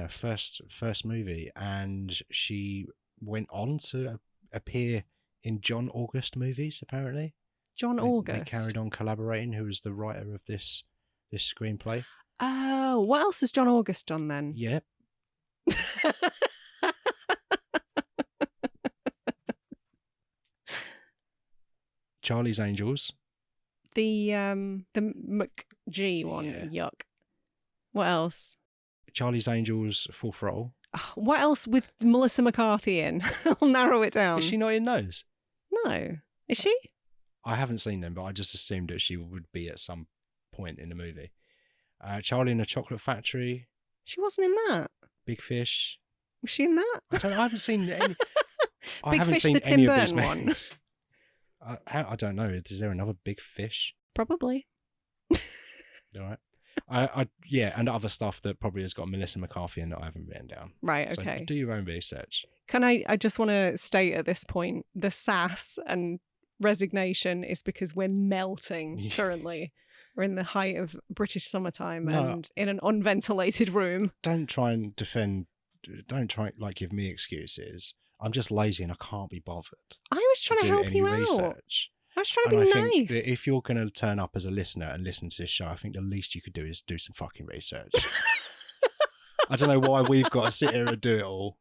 S2: first movie. And she went on to appear in John August movies, apparently.
S1: August?
S2: They carried on collaborating, who was the writer of this screenplay.
S1: Oh, what else has John August done then?
S2: Yep. Charlie's Angels.
S1: The McG one, yuck. What else?
S2: Charlie's Angels, Full Throttle.
S1: What else with Melissa McCarthy in? I'll narrow it down.
S2: Is she not in those?
S1: No. Is she?
S2: I haven't seen them, but I just assumed that she would be at some point in the movie. Charlie and the Chocolate Factory.
S1: She wasn't in that.
S2: Big Fish.
S1: Was she in that?
S2: I haven't seen any.
S1: Big Fish, the Tim Burton one.
S2: I don't know. Is there another Big Fish?
S1: Probably.
S2: All right. And other stuff that probably has got Melissa McCarthy in that I haven't written down.
S1: Right, okay.
S2: So do your own research.
S1: I just want to state at this point, the sass and resignation is because we're melting currently. We're in the height of British summertime and in an unventilated room.
S2: Don't try and give me excuses. I'm just lazy and I can't be bothered.
S1: I was trying to help you out.
S2: Research.
S1: I was trying to be
S2: nice.
S1: Think
S2: if you're going to turn up as a listener and listen to this show, I think the least you could do is do some fucking research. I don't know why we've got to sit here and do it all.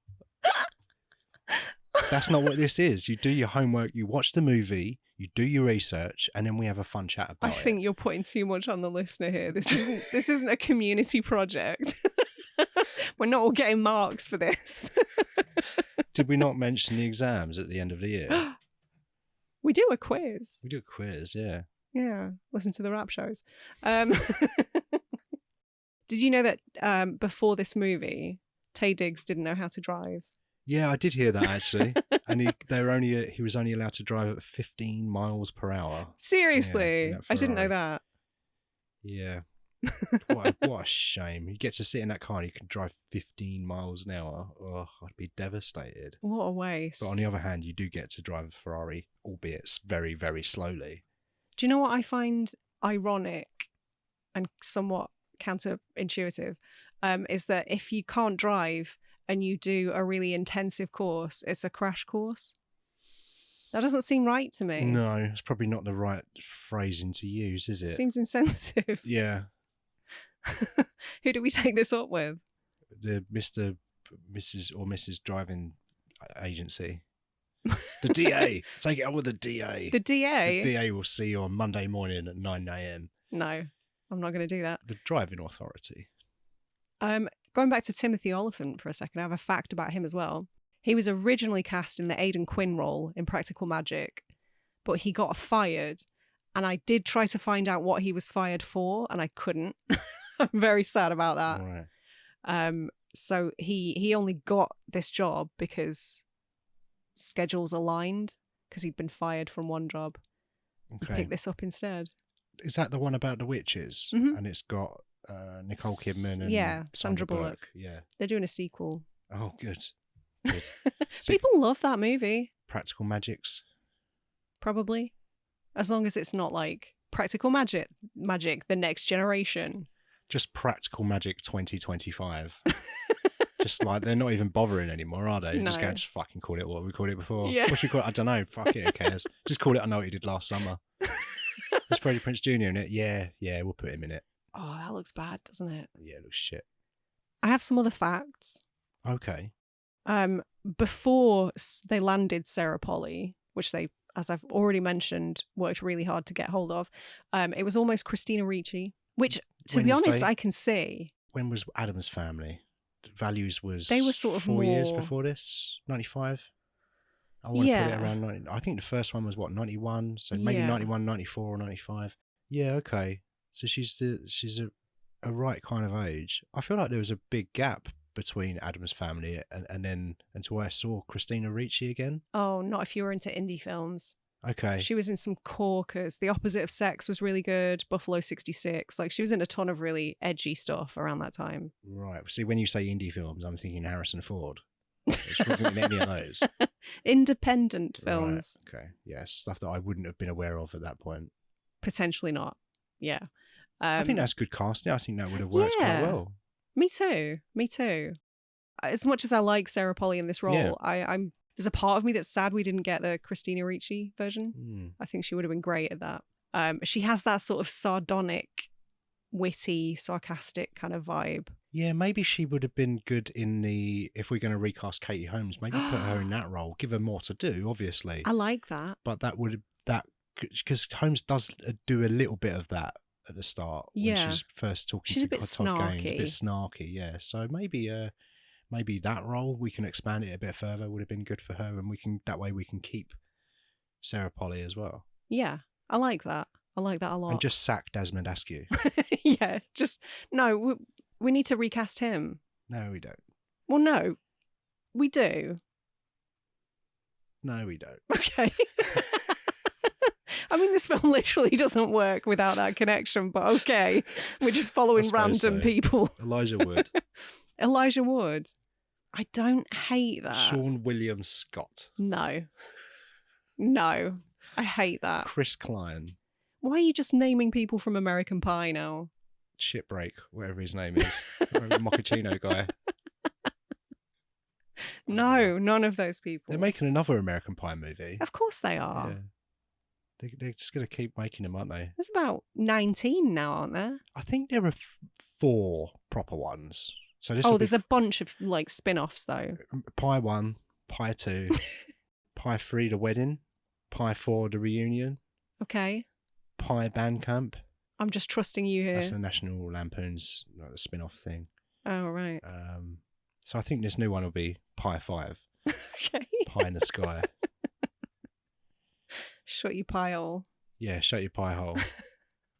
S2: That's not what this is. You do your homework, you watch the movie, you do your research, and then we have a fun chat about it.
S1: I think you're putting too much on the listener here. This isn't a community project. We're not all getting marks for this.
S2: Did we not mention the exams at the end of the year?
S1: We do a quiz.
S2: We do a quiz, yeah.
S1: Yeah, listen to the rap shows. Did you know that before this movie, Taye Diggs didn't know how to drive?
S2: Yeah, I did hear that actually. And he was only allowed to drive at 15 miles per hour.
S1: Seriously? I didn't know that.
S2: Yeah. What a shame. You get to sit in that car and you can drive 15 miles an hour. Oh, I'd be devastated.
S1: What a waste.
S2: But on the other hand, you do get to drive a Ferrari, albeit very, very slowly.
S1: Do you know what I find ironic and somewhat counterintuitive? Is that if you can't drive and you do a really intensive course, it's a crash course. That doesn't seem right to me.
S2: No, it's probably not the right phrasing to use, is it?
S1: Seems insensitive.
S2: Yeah.
S1: Who do we take this up with?
S2: The Mr., Mrs. or Mrs. Driving Agency. The DA. Take it up with the DA.
S1: The DA?
S2: The DA will see you on Monday morning at 9 a.m.
S1: No, I'm not going to do that.
S2: The Driving Authority.
S1: Going back to Timothy Olyphant for a second, I have a fact about him as well. He was originally cast in the Aidan Quinn role in Practical Magic, but he got fired, and I did try to find out what he was fired for, and I couldn't. I'm very sad about that.
S2: All right.
S1: So he only got this job because schedules aligned, because he'd been fired from one job.
S2: Okay.
S1: Pick this up instead.
S2: Is that the one about the witches?
S1: Mm-hmm.
S2: And it's got Nicole Kidman and
S1: Sandra Bullock.
S2: Yeah.
S1: They're doing a sequel.
S2: Oh, good. Good. So
S1: People love that movie.
S2: Practical Magics.
S1: Probably. As long as it's not like practical magic, the next generation.
S2: Just practical magic 2025. Just like they're not even bothering anymore, are they?
S1: No.
S2: Just going to fucking call it what we called it before.
S1: Yeah.
S2: What should we call it? I don't know. Fuck it, who cares? Just call it I Know What You Did Last Summer. There's Freddie Prinze Jr. in it. Yeah, we'll put him in it.
S1: Oh, that looks bad, doesn't it?
S2: Yeah, it looks shit.
S1: I have some other facts.
S2: Okay.
S1: Before they landed Sarah Polley, which they, as I've already mentioned, worked really hard to get hold of, it was almost Christina Ricci, which, to be honest, I can see.
S2: When was Addams Family? Values was
S1: they were sort of
S2: 4 years before this, 95. I want to put it around 90. I think the first one was 91, so maybe 91, 94 or 95. Yeah, okay. So she's a right kind of age. I feel like there was a big gap between Addams Family and then until I saw Christina Ricci again.
S1: Oh, not if you were into indie films.
S2: Okay.
S1: She was in some corkers. The Opposite of Sex was really good. Buffalo 66. Like, she was in a ton of really edgy stuff around that time.
S2: Right. See, when you say indie films, I'm thinking Harrison Ford. She wasn't in any of those.
S1: Independent films.
S2: Right. Okay. Yeah, stuff that I wouldn't have been aware of at that point.
S1: Potentially not. Yeah.
S2: I think that's good casting. I think that would have worked quite well.
S1: Me too. As much as I like Sarah Polley in this role, I'm there's a part of me that's sad we didn't get the Christina Ricci version. I think she would have been great at that. She has that sort of sardonic, witty, sarcastic kind of vibe.
S2: Yeah, maybe she would have been good in if we're going to recast Katie Holmes, maybe put her in that role, give her more to do, obviously.
S1: I like that.
S2: But because Holmes does do a little bit of that at the start when she's first talking to Todd Gaines, a bit snarky, yeah. So maybe that role we can expand it a bit further would have been good for her, and that way we can keep Sarah Polley as well.
S1: Yeah, I like that. I like that a lot.
S2: And just sack Desmond Askew.
S1: Yeah, we need to recast him.
S2: No, we don't.
S1: Well, no, we do.
S2: No, we don't.
S1: Okay. I mean, this film literally doesn't work without that connection, but okay. We're just following random people.
S2: Elijah Wood.
S1: Elijah Wood. I don't hate that.
S2: Sean William Scott.
S1: No. I hate that.
S2: Chris Klein.
S1: Why are you just naming people from American Pie now?
S2: Shipbreak, whatever his name is. The Mochaccino guy.
S1: No, none of those people.
S2: They're making another American Pie movie.
S1: Of course they are.
S2: Yeah. They're just going to keep making them, aren't they?
S1: There's about 19 now, aren't there?
S2: I think there are 4 proper ones. So
S1: there's a bunch of like spin-offs though.
S2: Pie 1, Pie 2, Pie 3, The Wedding, Pie 4, The Reunion.
S1: Okay.
S2: Pie Bandcamp.
S1: I'm just trusting you here.
S2: That's the National Lampoon's spin-off thing.
S1: Oh, right.
S2: So I think this new one will be Pie 5.
S1: Okay.
S2: Pie in the Sky.
S1: Shut your pie hole.
S2: Yeah, shut your pie hole.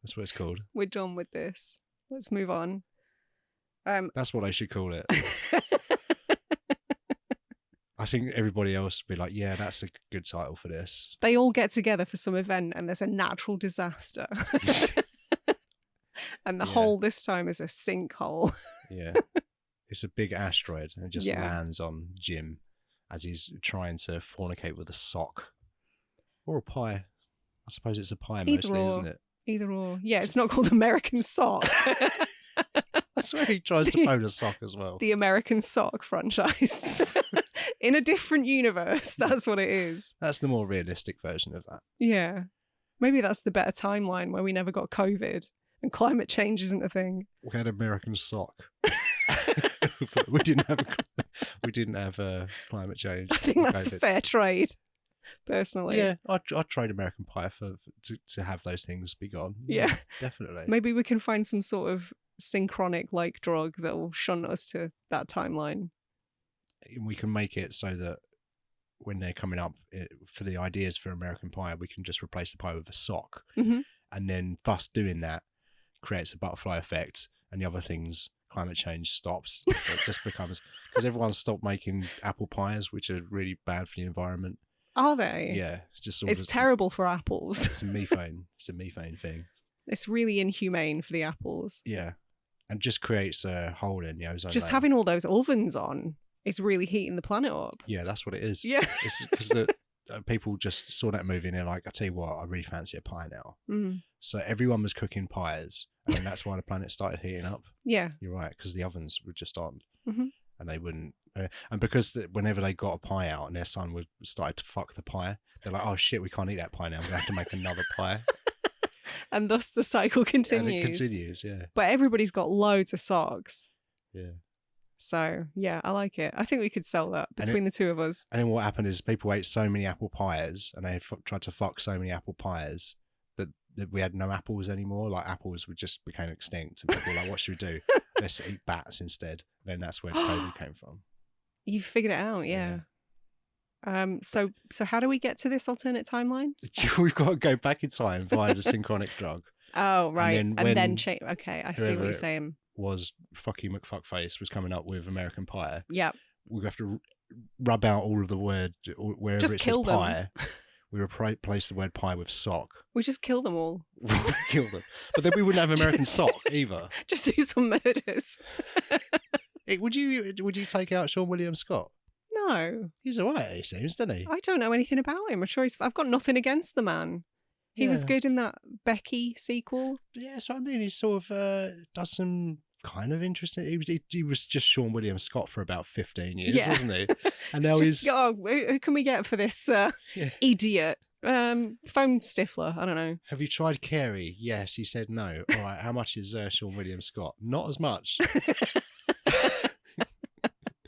S2: That's what it's called.
S1: We're done with this. Let's move on.
S2: That's what I should call it. I think everybody else would be like, yeah, that's a good title for this.
S1: They all get together for some event and there's a natural disaster. And the hole this time is a sinkhole.
S2: Yeah. It's a big asteroid and it just lands on Jim as he's trying to fornicate with a sock. Or a pie. I suppose it's a pie mostly, isn't it?
S1: Either or. Yeah, it's not called American Sock.
S2: That's where he tries to bone a sock as well.
S1: The American Sock franchise. In a different universe, that's what it is.
S2: That's the more realistic version of that.
S1: Yeah. Maybe that's the better timeline where we never got COVID and climate change isn't a thing.
S2: We had American Sock. But we didn't have climate change.
S1: I think that's
S2: COVID.
S1: a fair trade. Personally,
S2: yeah, I'd trade American Pie to have those things be gone.
S1: Yeah,
S2: definitely.
S1: Maybe we can find some sort of synchronic like drug that will shunt us to that timeline.
S2: We can make it so that when they're coming up for the ideas for American Pie, we can just replace the pie with a sock, and then thus doing that creates a butterfly effect, and the other things, climate change stops. It just becomes because everyone's stopped making apple pies, which are really bad for the environment.
S1: Are they?
S2: Yeah.
S1: It's terrible for apples.
S2: It's a methane thing.
S1: It's really inhumane for the apples.
S2: Yeah. And just creates a hole in the ozone
S1: Just
S2: layer.
S1: having all those ovens on is really heating the planet up.
S2: Yeah, that's what it is.
S1: Yeah.
S2: It's because people just saw that movie and they're like, I tell you what, I really fancy a pie now.
S1: Mm.
S2: So everyone was cooking pies, and then that's why the planet started heating up.
S1: Yeah.
S2: You're right, because the ovens were just on,
S1: mm-hmm.
S2: and they wouldn't. And because whenever they got a pie out and their son started to fuck the pie, they're like, oh shit, we can't eat that pie now. We have to make another pie.
S1: And thus the cycle continues.
S2: And it continues, yeah.
S1: But everybody's got loads of socks.
S2: Yeah.
S1: So, yeah, I like it. I think we could sell that between the two of us.
S2: And then what happened is people ate so many apple pies and they tried to fuck so many apple pies that we had no apples anymore. Like, apples just became extinct. And people were like, what should we do? Let's eat bats instead. And then that's where COVID came from.
S1: You figured it out, yeah. So how do we get to this alternate timeline?
S2: We've got to go back in time via the synchronic drug.
S1: Oh, right. And then change. Okay, I see what you're saying.
S2: Was fucking McFuckface was coming up with American Pie.
S1: Yeah.
S2: We have to rub out all of the word wherever
S1: just
S2: it says pie.
S1: Them.
S2: We replace the word pie with sock.
S1: We just kill them all.
S2: Kill them. But then we wouldn't have American sock either.
S1: Just do some murders.
S2: Would you take out Sean William Scott?
S1: No.
S2: He's all right, he seems, doesn't he?
S1: I don't know anything about him. I'm sure I've got nothing against the man. He was good in that Becky sequel.
S2: Yeah, so I mean, he sort of does some kind of interesting. He was just Sean William Scott for about 15 years, wasn't he? And now he's
S1: who can we get for this idiot? Phone stiffler, I don't know.
S2: Have you tried Carey? Yes, he said no. All right, how much is Sean William Scott? Not as much.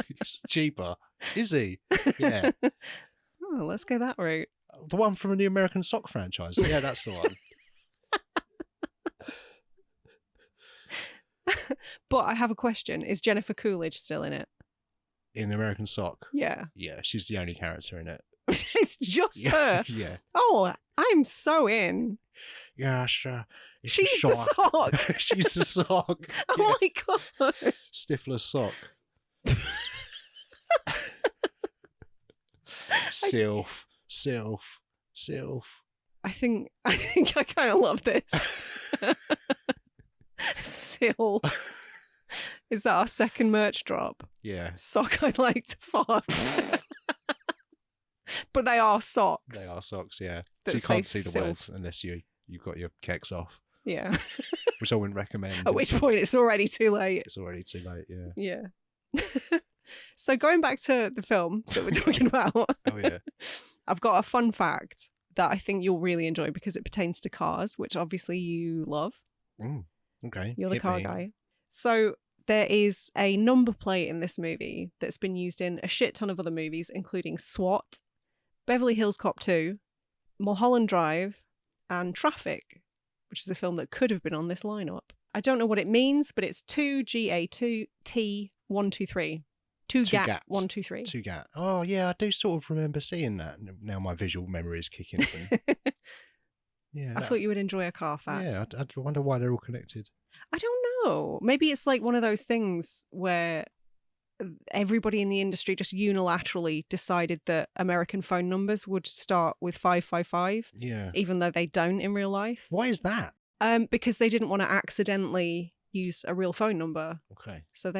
S2: He's cheaper. Is he? Yeah.
S1: Oh, let's go that route.
S2: The one from the American Sock franchise. Yeah, that's the one.
S1: But I have a question. Is Jennifer Coolidge still in it?
S2: In American Sock?
S1: Yeah.
S2: Yeah, she's the only character in it.
S1: It's just her?
S2: Yeah.
S1: Oh, I'm so in.
S2: Yeah, sure.
S1: She's the sock.
S2: She's the sock.
S1: Oh my God.
S2: Stifler's sock. Sylph.
S1: I think I kind of love this. Sylph. Is that our second merch drop?
S2: Yeah.
S1: Sock I like to fart. But they are socks.
S2: They are socks, yeah. So you can't see the words unless you've got your kecks off.
S1: Yeah.
S2: Which I wouldn't recommend.
S1: At which point it's already too late.
S2: It's already too late, yeah.
S1: Yeah. So going back to the film that we're talking about.
S2: Oh, yeah.
S1: I've got a fun fact that I think you'll really enjoy because it pertains to cars, which obviously you love.
S2: Okay.
S1: You're the car guy. So there is a number plate in this movie that's been used in a shit ton of other movies, including SWAT, Beverly Hills Cop 2, Mulholland Drive, and Traffic, which is a film that could have been on this lineup. I don't know what it means, but it's 2GA2T123. 2GAT 123.
S2: 2GAT. Oh, yeah, I do sort of remember seeing that. Now my visual memory is kicking in. Yeah,
S1: I thought you would enjoy a car fact.
S2: Yeah, I wonder why they're all connected.
S1: I don't know. Maybe it's like one of those things where everybody in the industry just unilaterally decided that American phone numbers would start with 555.
S2: Yeah.
S1: Even though they don't in real life.
S2: Why is that?
S1: Because they didn't want to accidentally use a real phone number.
S2: Okay.
S1: So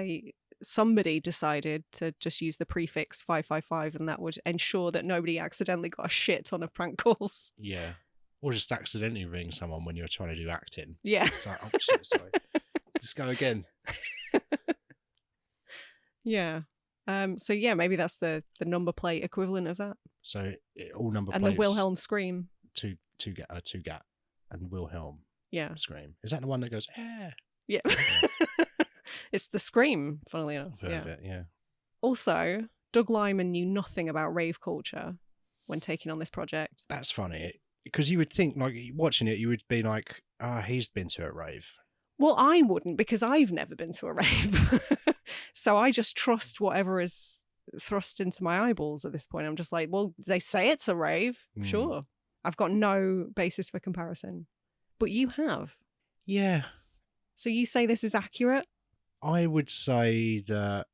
S1: somebody decided to just use the prefix 555, and that would ensure that nobody accidentally got a shit ton of prank calls.
S2: Yeah. Or just accidentally ring someone when you're trying to do acting.
S1: Yeah.
S2: It's like, oh shit, sorry. Just go again.
S1: Yeah. So yeah, maybe that's the number plate equivalent of that.
S2: So all number
S1: plates. And the Wilhelm scream.
S2: Two GAT and Wilhelm.
S1: Yeah.
S2: Scream. Is that the one that goes, eh?
S1: Yeah. It's the scream, funnily enough.
S2: I've heard of it, yeah.
S1: Also, Doug Liman knew nothing about rave culture when taking on this project.
S2: That's funny. Because you would think, like, watching it, you would be like, he's been to a rave.
S1: Well, I wouldn't, because I've never been to a rave. So I just trust whatever is thrust into my eyeballs at this point. I'm just like, well, they say it's a rave. Sure. I've got no basis for comparison. But you have.
S2: Yeah.
S1: So you say this is accurate?
S2: I would say that,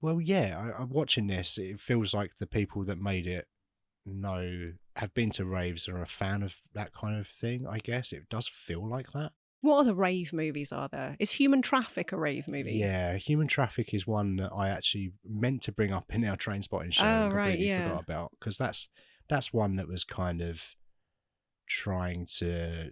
S2: well, yeah, I'm watching this. It feels like the people that made it have been to raves and are a fan of that kind of thing, I guess. It does feel like that.
S1: What other rave movies are there? Is Human Traffic a rave movie?
S2: Yeah, Human Traffic is one that I actually meant to bring up in our train spotting show and completely forgot about, because that's one that was kind of trying to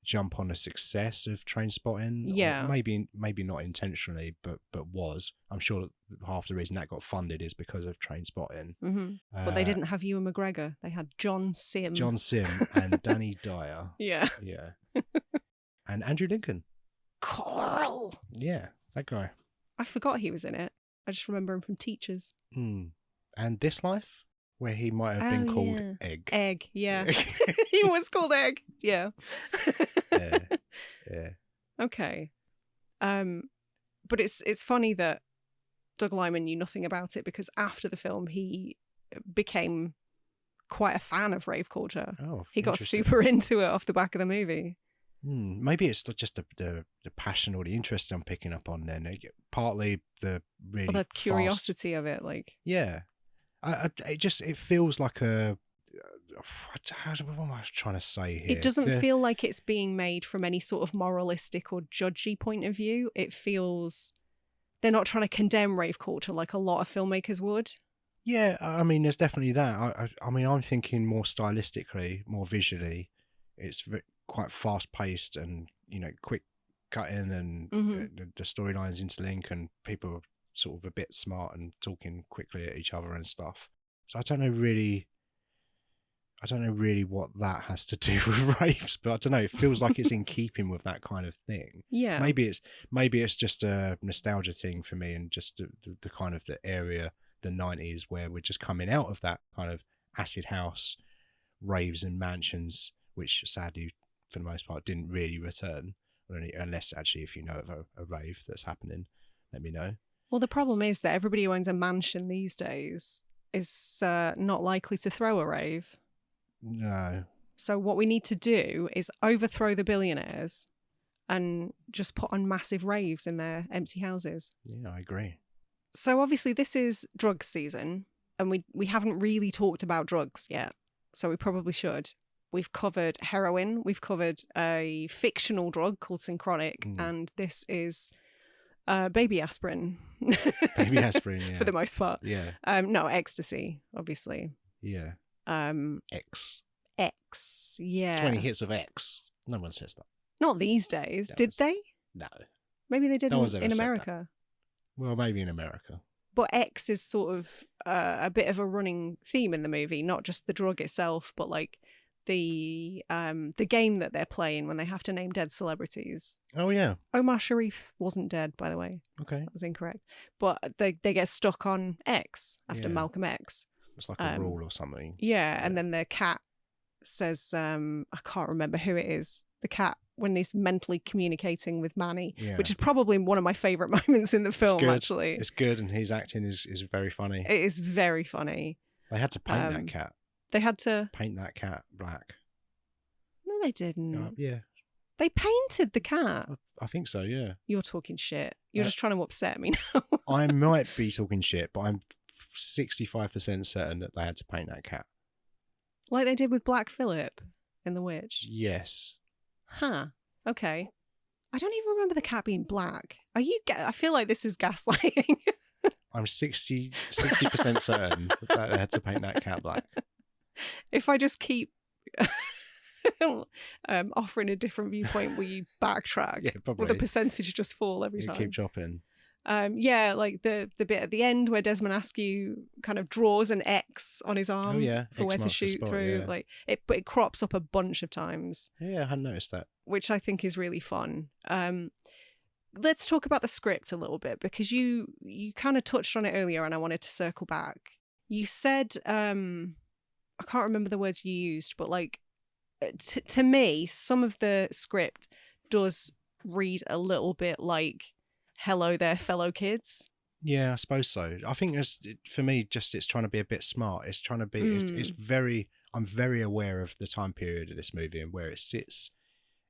S2: jump on a success of train spotting.
S1: Yeah.
S2: Or maybe not intentionally, but was. I'm sure half the reason that got funded is because of train spotting.
S1: Mm-hmm. But they didn't have Ewan McGregor. They had John Sim.
S2: And Danny Dyer.
S1: Yeah.
S2: Yeah. And Andrew Lincoln.
S1: Coral.
S2: Yeah, that guy.
S1: I forgot he was in it. I just remember him from Teachers.
S2: And This Life, where he might have been called Egg.
S1: Egg, yeah. He was called Egg. Yeah.
S2: Yeah.
S1: Okay. But it's funny that Doug Liman knew nothing about it, because after the film he became quite a fan of rave culture.
S2: Oh,
S1: he got super into it off the back of the movie.
S2: Maybe it's just the passion or the interest I'm picking up on then. Partly the really
S1: the curiosity of it, like.
S2: Yeah. It feels like a... what am I trying to say here?
S1: It doesn't feel like it's being made from any sort of moralistic or judgy point of view. It feels they're not trying to condemn rave culture like a lot of filmmakers would.
S2: Yeah, I mean, there's definitely that. I mean, I'm thinking more stylistically, more visually. It's quite fast-paced and, quick cutting, and the storylines interlink, and people are sort of a bit smart and talking quickly at each other and stuff. So I don't know really what that has to do with raves, but I don't know. It feels like it's in keeping with that kind of thing.
S1: Yeah.
S2: Maybe it's just a nostalgia thing for me, and just the kind of the area, the 90s, where we're just coming out of that kind of acid house raves and mansions, which sadly for the most part didn't really return, unless actually if you know of a rave that's happening, let me know.
S1: Well, the problem is that everybody who owns a mansion these days is not likely to throw a rave.
S2: No.
S1: So what we need to do is overthrow the billionaires and just put on massive raves in their empty houses.
S2: Yeah, I agree.
S1: So obviously this is drug season, and we haven't really talked about drugs yet, so we probably should. We've covered heroin, we've covered a fictional drug called synchronic, and this is baby aspirin.
S2: Baby aspirin, yeah.
S1: For the most part.
S2: Yeah.
S1: No, ecstasy, obviously.
S2: Yeah. X,
S1: yeah.
S2: 20 hits of X. No one says that.
S1: Not these days. Did they?
S2: No.
S1: Maybe they did
S2: No one's ever
S1: in
S2: said
S1: America.
S2: That. Well, maybe in America.
S1: But X is sort of a bit of a running theme in the movie, not just the drug itself, but like the game that they're playing when they have to name dead celebrities.
S2: Oh, yeah.
S1: Omar Sharif wasn't dead, by the way.
S2: Okay.
S1: That was incorrect. But they get stuck on X after Malcolm X.
S2: It's like a rule or something.
S1: Yeah, and then the cat says, I can't remember who it is, the cat, when he's mentally communicating with Manny, which is probably one of my favourite moments in the film, actually.
S2: It's good, and his acting is very funny.
S1: It is very funny.
S2: They had to paint that cat.
S1: They had to...
S2: paint that cat black.
S1: No, they didn't.
S2: Yeah. They
S1: painted the cat.
S2: I think so, yeah.
S1: You're talking shit. You're just trying to upset me now.
S2: I might be talking shit, but I'm 65% certain that they had to paint that cat.
S1: Like they did with Black Phillip in The Witch?
S2: Yes.
S1: Huh. Okay. I don't even remember the cat being black. I feel like this is gaslighting.
S2: I'm 60% certain that they had to paint that cat black.
S1: If I just keep offering a different viewpoint, will you backtrack?
S2: Yeah, probably.
S1: Will the percentage just fall every time?
S2: Keep dropping.
S1: Yeah, like the bit at the end where Desmond Askew kind of draws an X on his arm for where to shoot through. Yeah. But it crops up a bunch of times.
S2: Yeah, I hadn't noticed that.
S1: Which I think is really fun. Let's talk about the script a little bit, because you kind of touched on it earlier and I wanted to circle back. You said, I can't remember the words you used, but like, to me, some of the script does read a little bit like hello there, fellow kids.
S2: Yeah, I suppose so. I think for me, it's trying to be a bit smart. It's trying to be, I'm very aware of the time period of this movie and where it sits.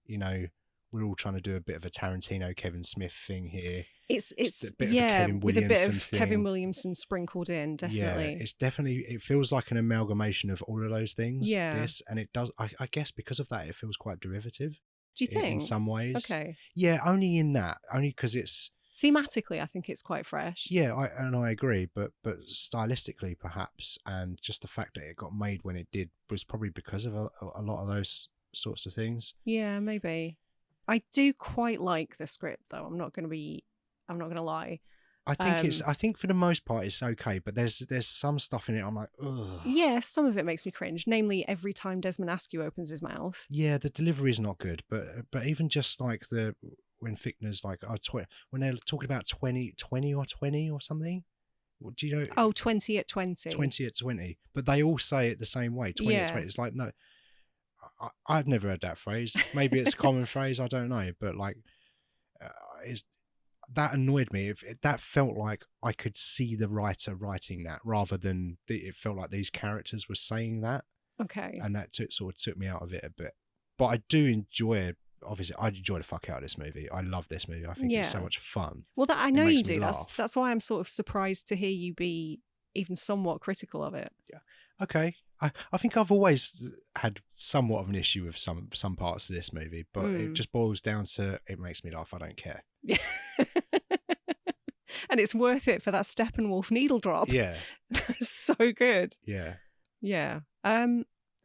S2: You know, we're all trying to do a bit of a Tarantino, Kevin Smith thing here.
S1: It's a bit of a Kevin Williamson with a bit of thing. Kevin Williamson sprinkled in, definitely.
S2: Yeah, it's definitely, it feels like an amalgamation of all of those things.
S1: Yeah.
S2: And it does, I guess because of that, it feels quite derivative.
S1: Do you think?
S2: In some ways.
S1: Okay.
S2: Yeah, only in that. Only because it's...
S1: Thematically, I think it's quite fresh.
S2: Yeah, I agree, but stylistically perhaps, and just the fact that it got made when it did was probably because of a lot of those sorts of things.
S1: Yeah, maybe. I do quite like the script, though. I'm not going to lie.
S2: I think for the most part it's okay, but there's some stuff in it I'm like, ugh.
S1: Yeah, some of it makes me cringe. Namely, every time Desmond Askew opens his mouth.
S2: Yeah, the delivery is not good, but even just like when Fichtner's like, when they're talking about 20 or 20 or something. Do you know?
S1: Oh, 20 at 20.
S2: 20 at 20. But they all say it the same way, 20 at 20. It's like, no, I've never heard that phrase. Maybe it's a common phrase, I don't know. But like, that annoyed me. That felt like I could see the writer writing that rather than it felt like these characters were saying that.
S1: Okay.
S2: And that sort of took me out of it a bit. But I do enjoy, obviously, I enjoy the fuck out of this movie. I love this movie. I think it's so much fun.
S1: Well, I know you do. That's why I'm sort of surprised to hear you be even somewhat critical of it.
S2: Yeah. Okay. I think I've always had somewhat of an issue with some parts of this movie, but it just boils down to it makes me laugh. I don't care.
S1: Yeah. And it's worth it for that Steppenwolf needle drop.
S2: Yeah.
S1: So good.
S2: Yeah.
S1: Yeah.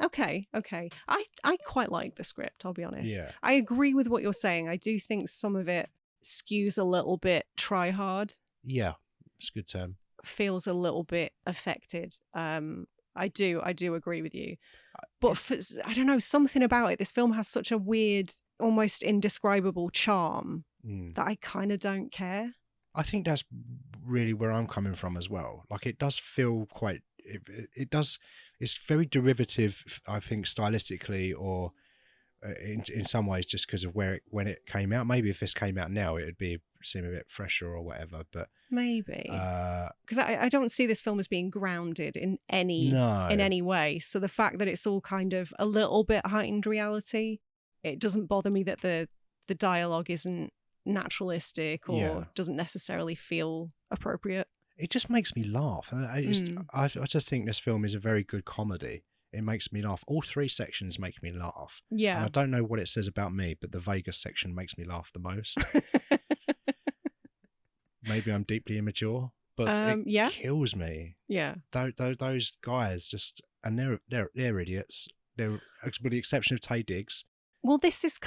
S1: Okay. I quite like the script, I'll be honest.
S2: Yeah.
S1: I agree with what you're saying. I do think some of it skews a little bit try hard.
S2: Yeah. It's a good term.
S1: Feels a little bit affected. I do agree with you. But I don't know, something about it. This film has such a weird, almost indescribable charm that I kind of don't care.
S2: I think that's really where I'm coming from as well. Like, it does feel quite... It does... It's very derivative, I think, stylistically, or in some ways just because of when it came out. Maybe if this came out now, it would seem a bit fresher or whatever. But
S1: maybe because I don't see this film as being grounded in any way. So the fact that it's all kind of a little bit heightened reality, it doesn't bother me that the dialogue isn't naturalistic or doesn't necessarily feel appropriate.
S2: It just makes me laugh. And I just think this film is a very good comedy. It makes me laugh. All three sections make me laugh. Yeah. And I don't know what it says about me, but the Vegas section makes me laugh the most. Maybe I'm deeply immature, but it kills me. Yeah. Those guys just, and they're idiots. They're, with the exception of Taye Diggs.
S1: Well, this is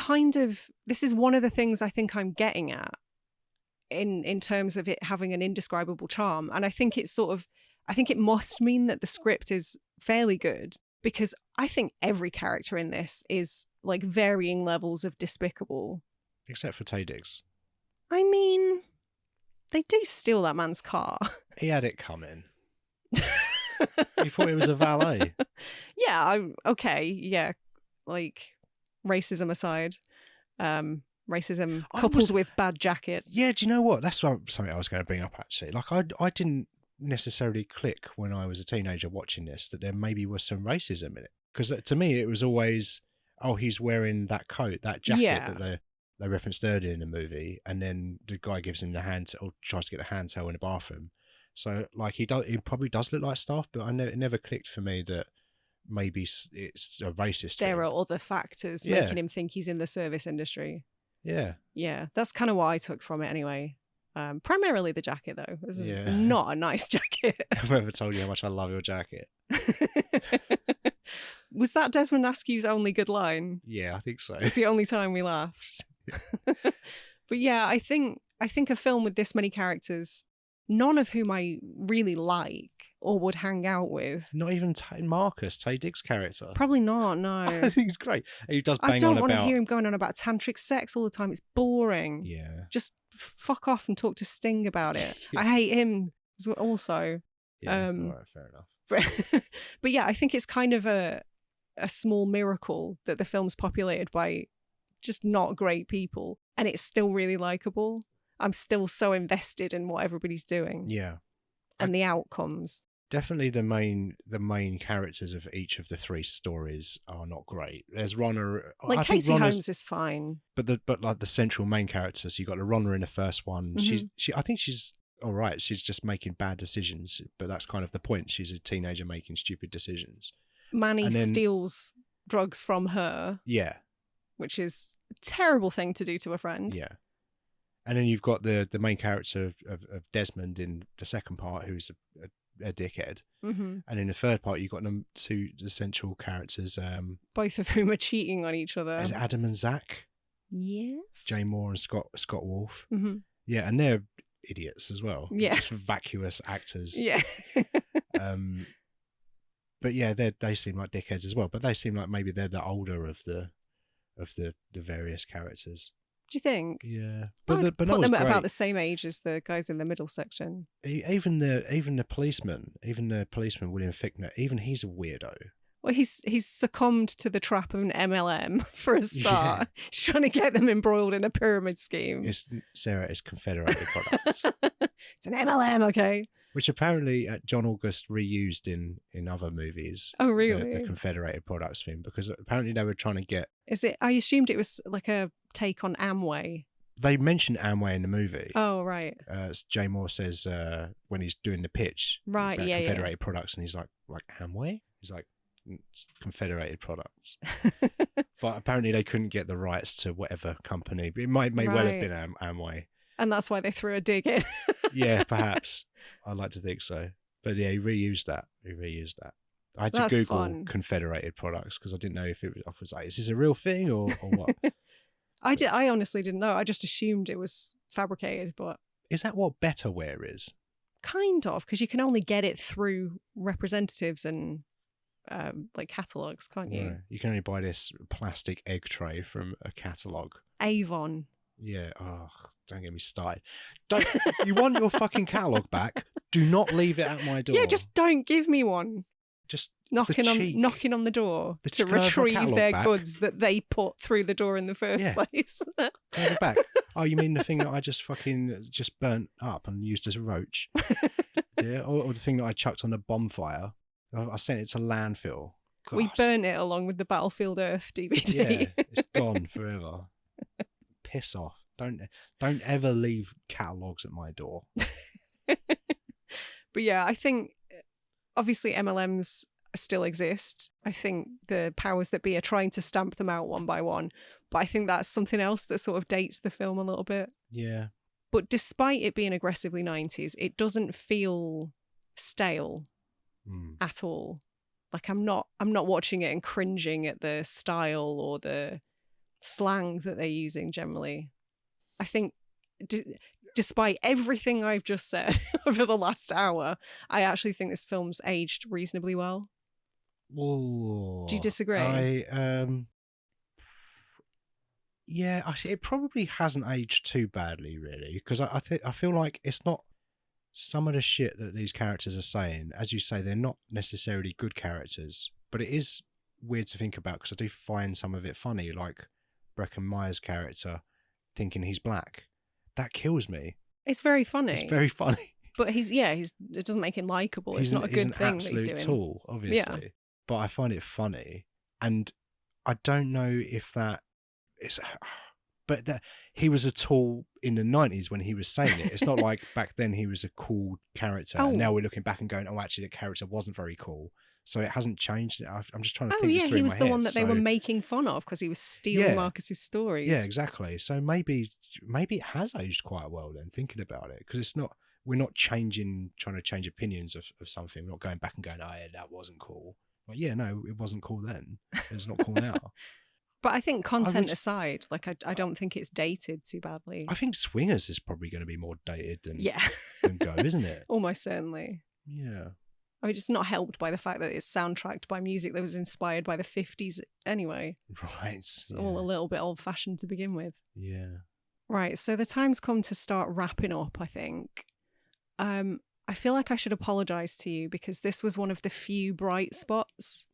S1: one of the things I think I'm getting at in terms of it having an indescribable charm. And I think it must mean that the script is fairly good, because I think every character in this is like varying levels of despicable.
S2: Except for Taye Diggs.
S1: I mean, they do steal that man's car.
S2: He had it coming. He thought it was a valet.
S1: Yeah, okay, yeah. Like, racism aside, racism coupled with bad jacket.
S2: Yeah, do you know what? That's something I was going to bring up, actually. Like, I didn't necessarily click when I was a teenager watching this that there maybe was some racism in it. Because to me, it was always, oh, he's wearing that coat, that jacket that they referenced earlier in the movie, and then the guy gives him the hand, or tries to get a hand towel in the bathroom. So, like, he probably does look like stuff, but it never clicked for me that maybe it's a racist
S1: There
S2: thing.
S1: are other factors making him think he's in the service industry.
S2: Yeah.
S1: Yeah, that's kind of what I took from it anyway. Primarily the jacket, though. This is not a nice jacket.
S2: I've never told you how much I love your jacket.
S1: Was that Desmond Askew's only good line?
S2: Yeah, I think so.
S1: It's the only time we laughed. But yeah, I think a film with this many characters, none of whom I really like or would hang out with.
S2: Not even Marcus, Taye Diggs' character.
S1: Probably not, no.
S2: I think he's great. He does bang on about...
S1: I don't want to hear him going on about tantric sex all the time. It's boring.
S2: Yeah.
S1: Just fuck off and talk to Sting about it. I hate him also.
S2: Yeah, all right, fair enough.
S1: But yeah, I think it's kind of a small miracle that the film's populated by just not great people, and it's still really likable. I'm still so invested in what everybody's doing. Yeah. And the outcomes.
S2: Definitely the main characters of each of the three stories are not great. There's Ronna.
S1: Like, Katie Holmes is fine.
S2: But like the central main characters, you got Ronna in the first one. Mm-hmm. I think she's all right. She's just making bad decisions, but that's kind of the point. She's a teenager making stupid decisions.
S1: Manny steals drugs from her.
S2: Yeah.
S1: which is a terrible thing to do to a friend.
S2: Yeah. And then you've got the main character of Desmond in the second part, who's a dickhead.
S1: Mm-hmm.
S2: And in the third part, you've got them two essential characters.
S1: Both of whom are cheating on each other.
S2: Is Adam and Zach?
S1: Yes.
S2: Jay Moore and Scott Wolf.
S1: Mm-hmm.
S2: Yeah, and they're idiots as well.
S1: Yeah.
S2: Just vacuous actors.
S1: Yeah.
S2: But yeah, they seem like dickheads as well. But they seem like maybe they're the older of the various characters.
S1: Do you think?
S2: Yeah,
S1: But
S2: but
S1: put
S2: that was
S1: them at
S2: great.
S1: about the same age as the guys in the middle section.
S2: Even the policeman, William Fickner, even he's a weirdo.
S1: Well, he's succumbed to the trap of an MLM for a start. Yeah. He's trying to get them embroiled in a pyramid scheme.
S2: Sarah, it's Confederated products.
S1: It's an MLM, okay?
S2: Which apparently John August reused in other movies.
S1: Oh, really?
S2: The Confederated products thing, because apparently they were trying to get...
S1: Is it? I assumed it was like a take on Amway.
S2: They mentioned Amway in the movie.
S1: Oh, right.
S2: Jay Moore says when he's doing the pitch,
S1: right? Yeah,
S2: Confederated products, and he's like Amway. He's like, it's Confederated products. But apparently they couldn't get the rights to whatever company. It may well have been Amway,
S1: and that's why they threw a dig in.
S2: Yeah, perhaps. I'd like to think so. But yeah, he reused that. I had to Google Confederated products because I didn't know if I was like, is this a real thing or what?
S1: I honestly didn't know. I just assumed it was fabricated, but...
S2: Is that what Betterware is?
S1: Kind of, because you can only get it through representatives and like catalogues, can't you?
S2: Right. You can only buy this plastic egg tray from a catalogue.
S1: Avon.
S2: Yeah. Oh, don't get me started. If you want your fucking catalogue back, do not leave it at my door.
S1: Yeah, just don't give me one.
S2: Just
S1: knocking on the door to retrieve their goods that they put through the door in the first place.
S2: Take it back. Oh, you mean the thing that I just burnt up and used as a roach? Yeah, or the thing that I chucked on a bonfire. I sent it to landfill. God.
S1: We burnt it along with the Battlefield Earth DVD.
S2: Yeah, it's gone forever. Piss off. Don't ever leave catalogues at my door.
S1: But yeah, I think obviously MLMs still exist. I think the powers that be are trying to stamp them out one by one. But I think that's something else that sort of dates the film a little bit.
S2: Yeah.
S1: But despite it being aggressively 90s, it doesn't feel stale at all. Like I'm not watching it and cringing at the style or the slang that they're using generally. I think despite everything I've just said over the last hour, I actually think this film's aged reasonably well.
S2: Whoa.
S1: Do you disagree?
S2: Yeah, it probably hasn't aged too badly, really, because I feel like it's not some of the shit that these characters are saying. As you say, they're not necessarily good characters, but it is weird to think about because I do find some of it funny, like Breckin Meyer's character thinking he's black. That kills me.
S1: It's very funny.
S2: It's very funny.
S1: But it doesn't make him likable. It's not a good thing that he's doing.
S2: He's an absolute tool, obviously. Yeah. But I find it funny, and I don't know if that is. But that he was a tool in the 90s when he was saying it. It's not like back then he was a cool character, and now we're looking back and going, "Oh, actually, the character wasn't very cool." So it hasn't changed. I'm just trying to think. Oh yeah,
S1: he was the one that they were making fun of because he was stealing Marcus's stories.
S2: Yeah, exactly. So maybe it has aged quite well then, thinking about it, because it's not. We're not trying to change opinions of something. We're not going back and going, "Oh yeah, that wasn't cool." Well, yeah, no, it wasn't cool then. It's not cool now.
S1: But I think content aside, like I don't think it's dated too badly.
S2: I think Swingers is probably going to be more dated than Go, isn't it?
S1: Almost certainly.
S2: Yeah.
S1: I mean, it's not helped by the fact that it's soundtracked by music that was inspired by the 50s anyway.
S2: Right.
S1: It's all a little bit old-fashioned to begin with.
S2: Yeah.
S1: Right, so the time's come to start wrapping up, I think. I feel like I should apologise to you because this was one of the few bright spots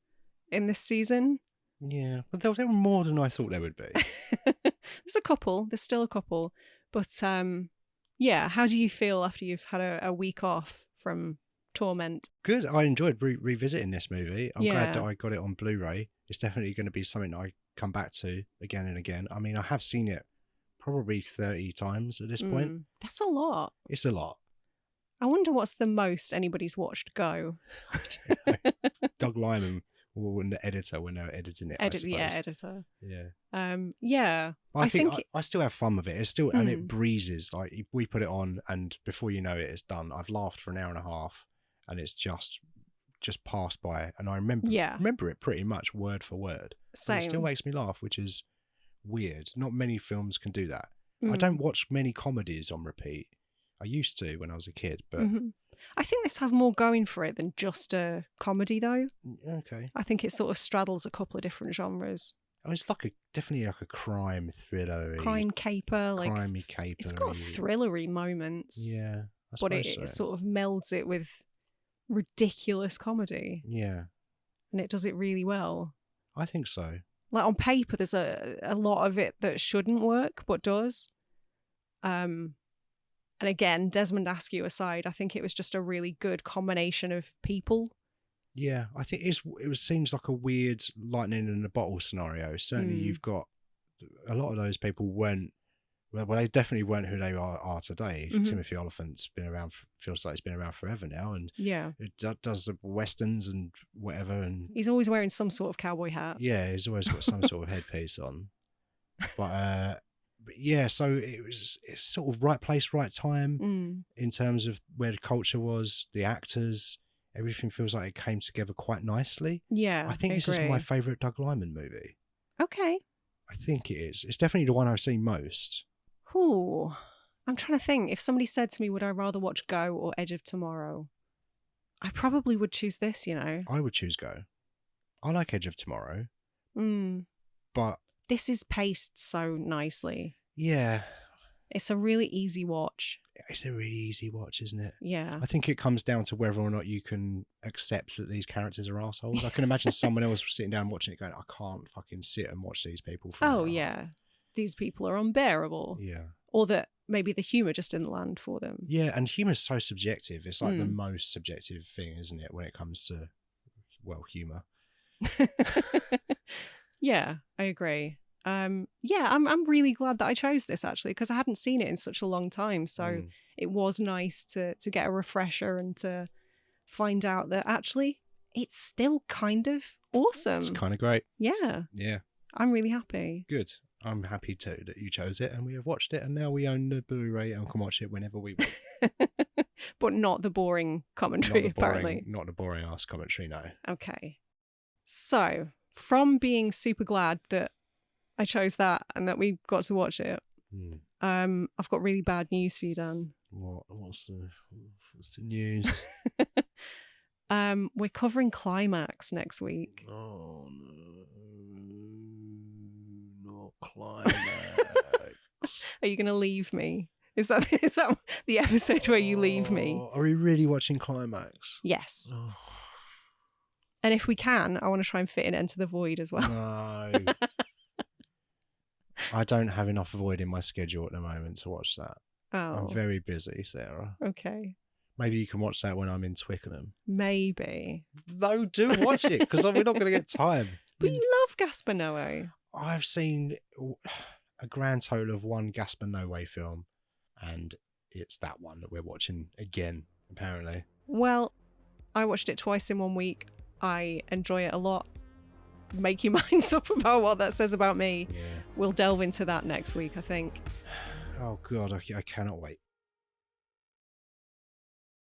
S1: in this season.
S2: Yeah, but there were more than I thought there would be.
S1: There's still a couple. But yeah, how do you feel after you've had a week off from Torment?
S2: Good. I enjoyed revisiting this movie. I'm glad that I got it on Blu-ray. It's definitely going to be something that I come back to again and again. I mean, I have seen it probably 30 times at this point.
S1: That's a lot.
S2: It's a lot.
S1: I wonder what's the most anybody's watched Go.
S2: Doug Liman or when the editor, when they're editing it.
S1: Editor.
S2: Yeah.
S1: Yeah.
S2: I think I still have fun with it. It's still, and it breezes. Like we put it on, and before you know it, it's done. I've laughed for an hour and a half, and it's just passed by, and I remember it pretty much word for word.
S1: Same.
S2: And it still makes me laugh, which is weird. Not many films can do that. I don't watch many comedies on repeat. I used to when I was a kid, but
S1: I think this has more going for it than just a comedy, though.
S2: Okay.
S1: I think it sort of straddles a couple of different genres.
S2: Oh, it's definitely like a crime thriller,
S1: crime caper, like
S2: crimey caper.
S1: It's got thrillery moments.
S2: Yeah,
S1: but it sort of melds it with ridiculous comedy.
S2: Yeah,
S1: and it does it really well.
S2: I think so.
S1: Like on paper, there's a lot of it that shouldn't work, but does. And again, Desmond Askew aside, I think it was just a really good combination of people.
S2: Yeah, I think it seems like a weird lightning in a bottle scenario. Certainly, you've got a lot of those people they definitely weren't who they are today. Timothy Oliphant's been around, feels like he's been around forever now, and it does the westerns and whatever. And
S1: he's always wearing some sort of cowboy hat.
S2: Yeah, he's always got some sort of headpiece on. But yeah, so it's sort of right place, right time in terms of where the culture was, the actors. Everything feels like it came together quite nicely.
S1: Yeah,
S2: I think this is my favourite Doug Liman movie.
S1: Okay.
S2: I think it is. It's definitely the one I've seen most.
S1: Ooh, I'm trying to think. If somebody said to me, would I rather watch Go or Edge of Tomorrow? I probably would choose this, you know.
S2: I would choose Go. I like Edge of Tomorrow. But
S1: this is paced so nicely.
S2: Yeah.
S1: It's a really easy watch.
S2: It's a really easy watch, isn't it?
S1: Yeah.
S2: I think it comes down to whether or not you can accept that these characters are assholes. I can imagine someone else sitting down watching it going, I can't fucking sit and watch these people for
S1: Oh, yeah. These people are unbearable.
S2: Yeah.
S1: Or that maybe the humour just didn't land for them.
S2: Yeah, and humour's so subjective. It's like the most subjective thing, isn't it, when it comes to, well, humour.
S1: Yeah, I agree. Yeah, I'm really glad that I chose this actually, because I hadn't seen it in such a long time. So it was nice to get a refresher and to find out that actually it's still kind of awesome.
S2: It's kind of great.
S1: Yeah.
S2: Yeah.
S1: I'm really happy.
S2: Good. I'm happy too that you chose it and we have watched it, and now we own the Blu-ray and can watch it whenever we want.
S1: But not the boring commentary, apparently.
S2: Not the boring ass commentary, no.
S1: Okay. So, from being super glad that I chose that and that we got to watch it, I've got really bad news for you, Dan.
S2: What's the news?
S1: We're covering Climax next week.
S2: Oh no, not Climax.
S1: Are you going to leave me? Is that the episode where you leave me?
S2: Are we really watching Climax?
S1: Yes. Oh. And if we can, I want to try and fit in Enter the Void as well.
S2: No. I don't have enough Void in my schedule at the moment to watch that.
S1: Oh.
S2: I'm very busy, Sarah.
S1: Okay.
S2: Maybe you can watch that when I'm in Twickenham.
S1: Maybe.
S2: No, do watch it, because we're not going to get time.
S1: But you love Gaspar Noé.
S2: I've seen a grand total of one Gaspar Noé film, and it's that one that we're watching again, apparently.
S1: Well, I watched it twice in 1 week. I enjoy it a lot. Make your minds up about what that says about me.
S2: Yeah.
S1: We'll delve into that next week, I think.
S2: Oh, God, I cannot wait.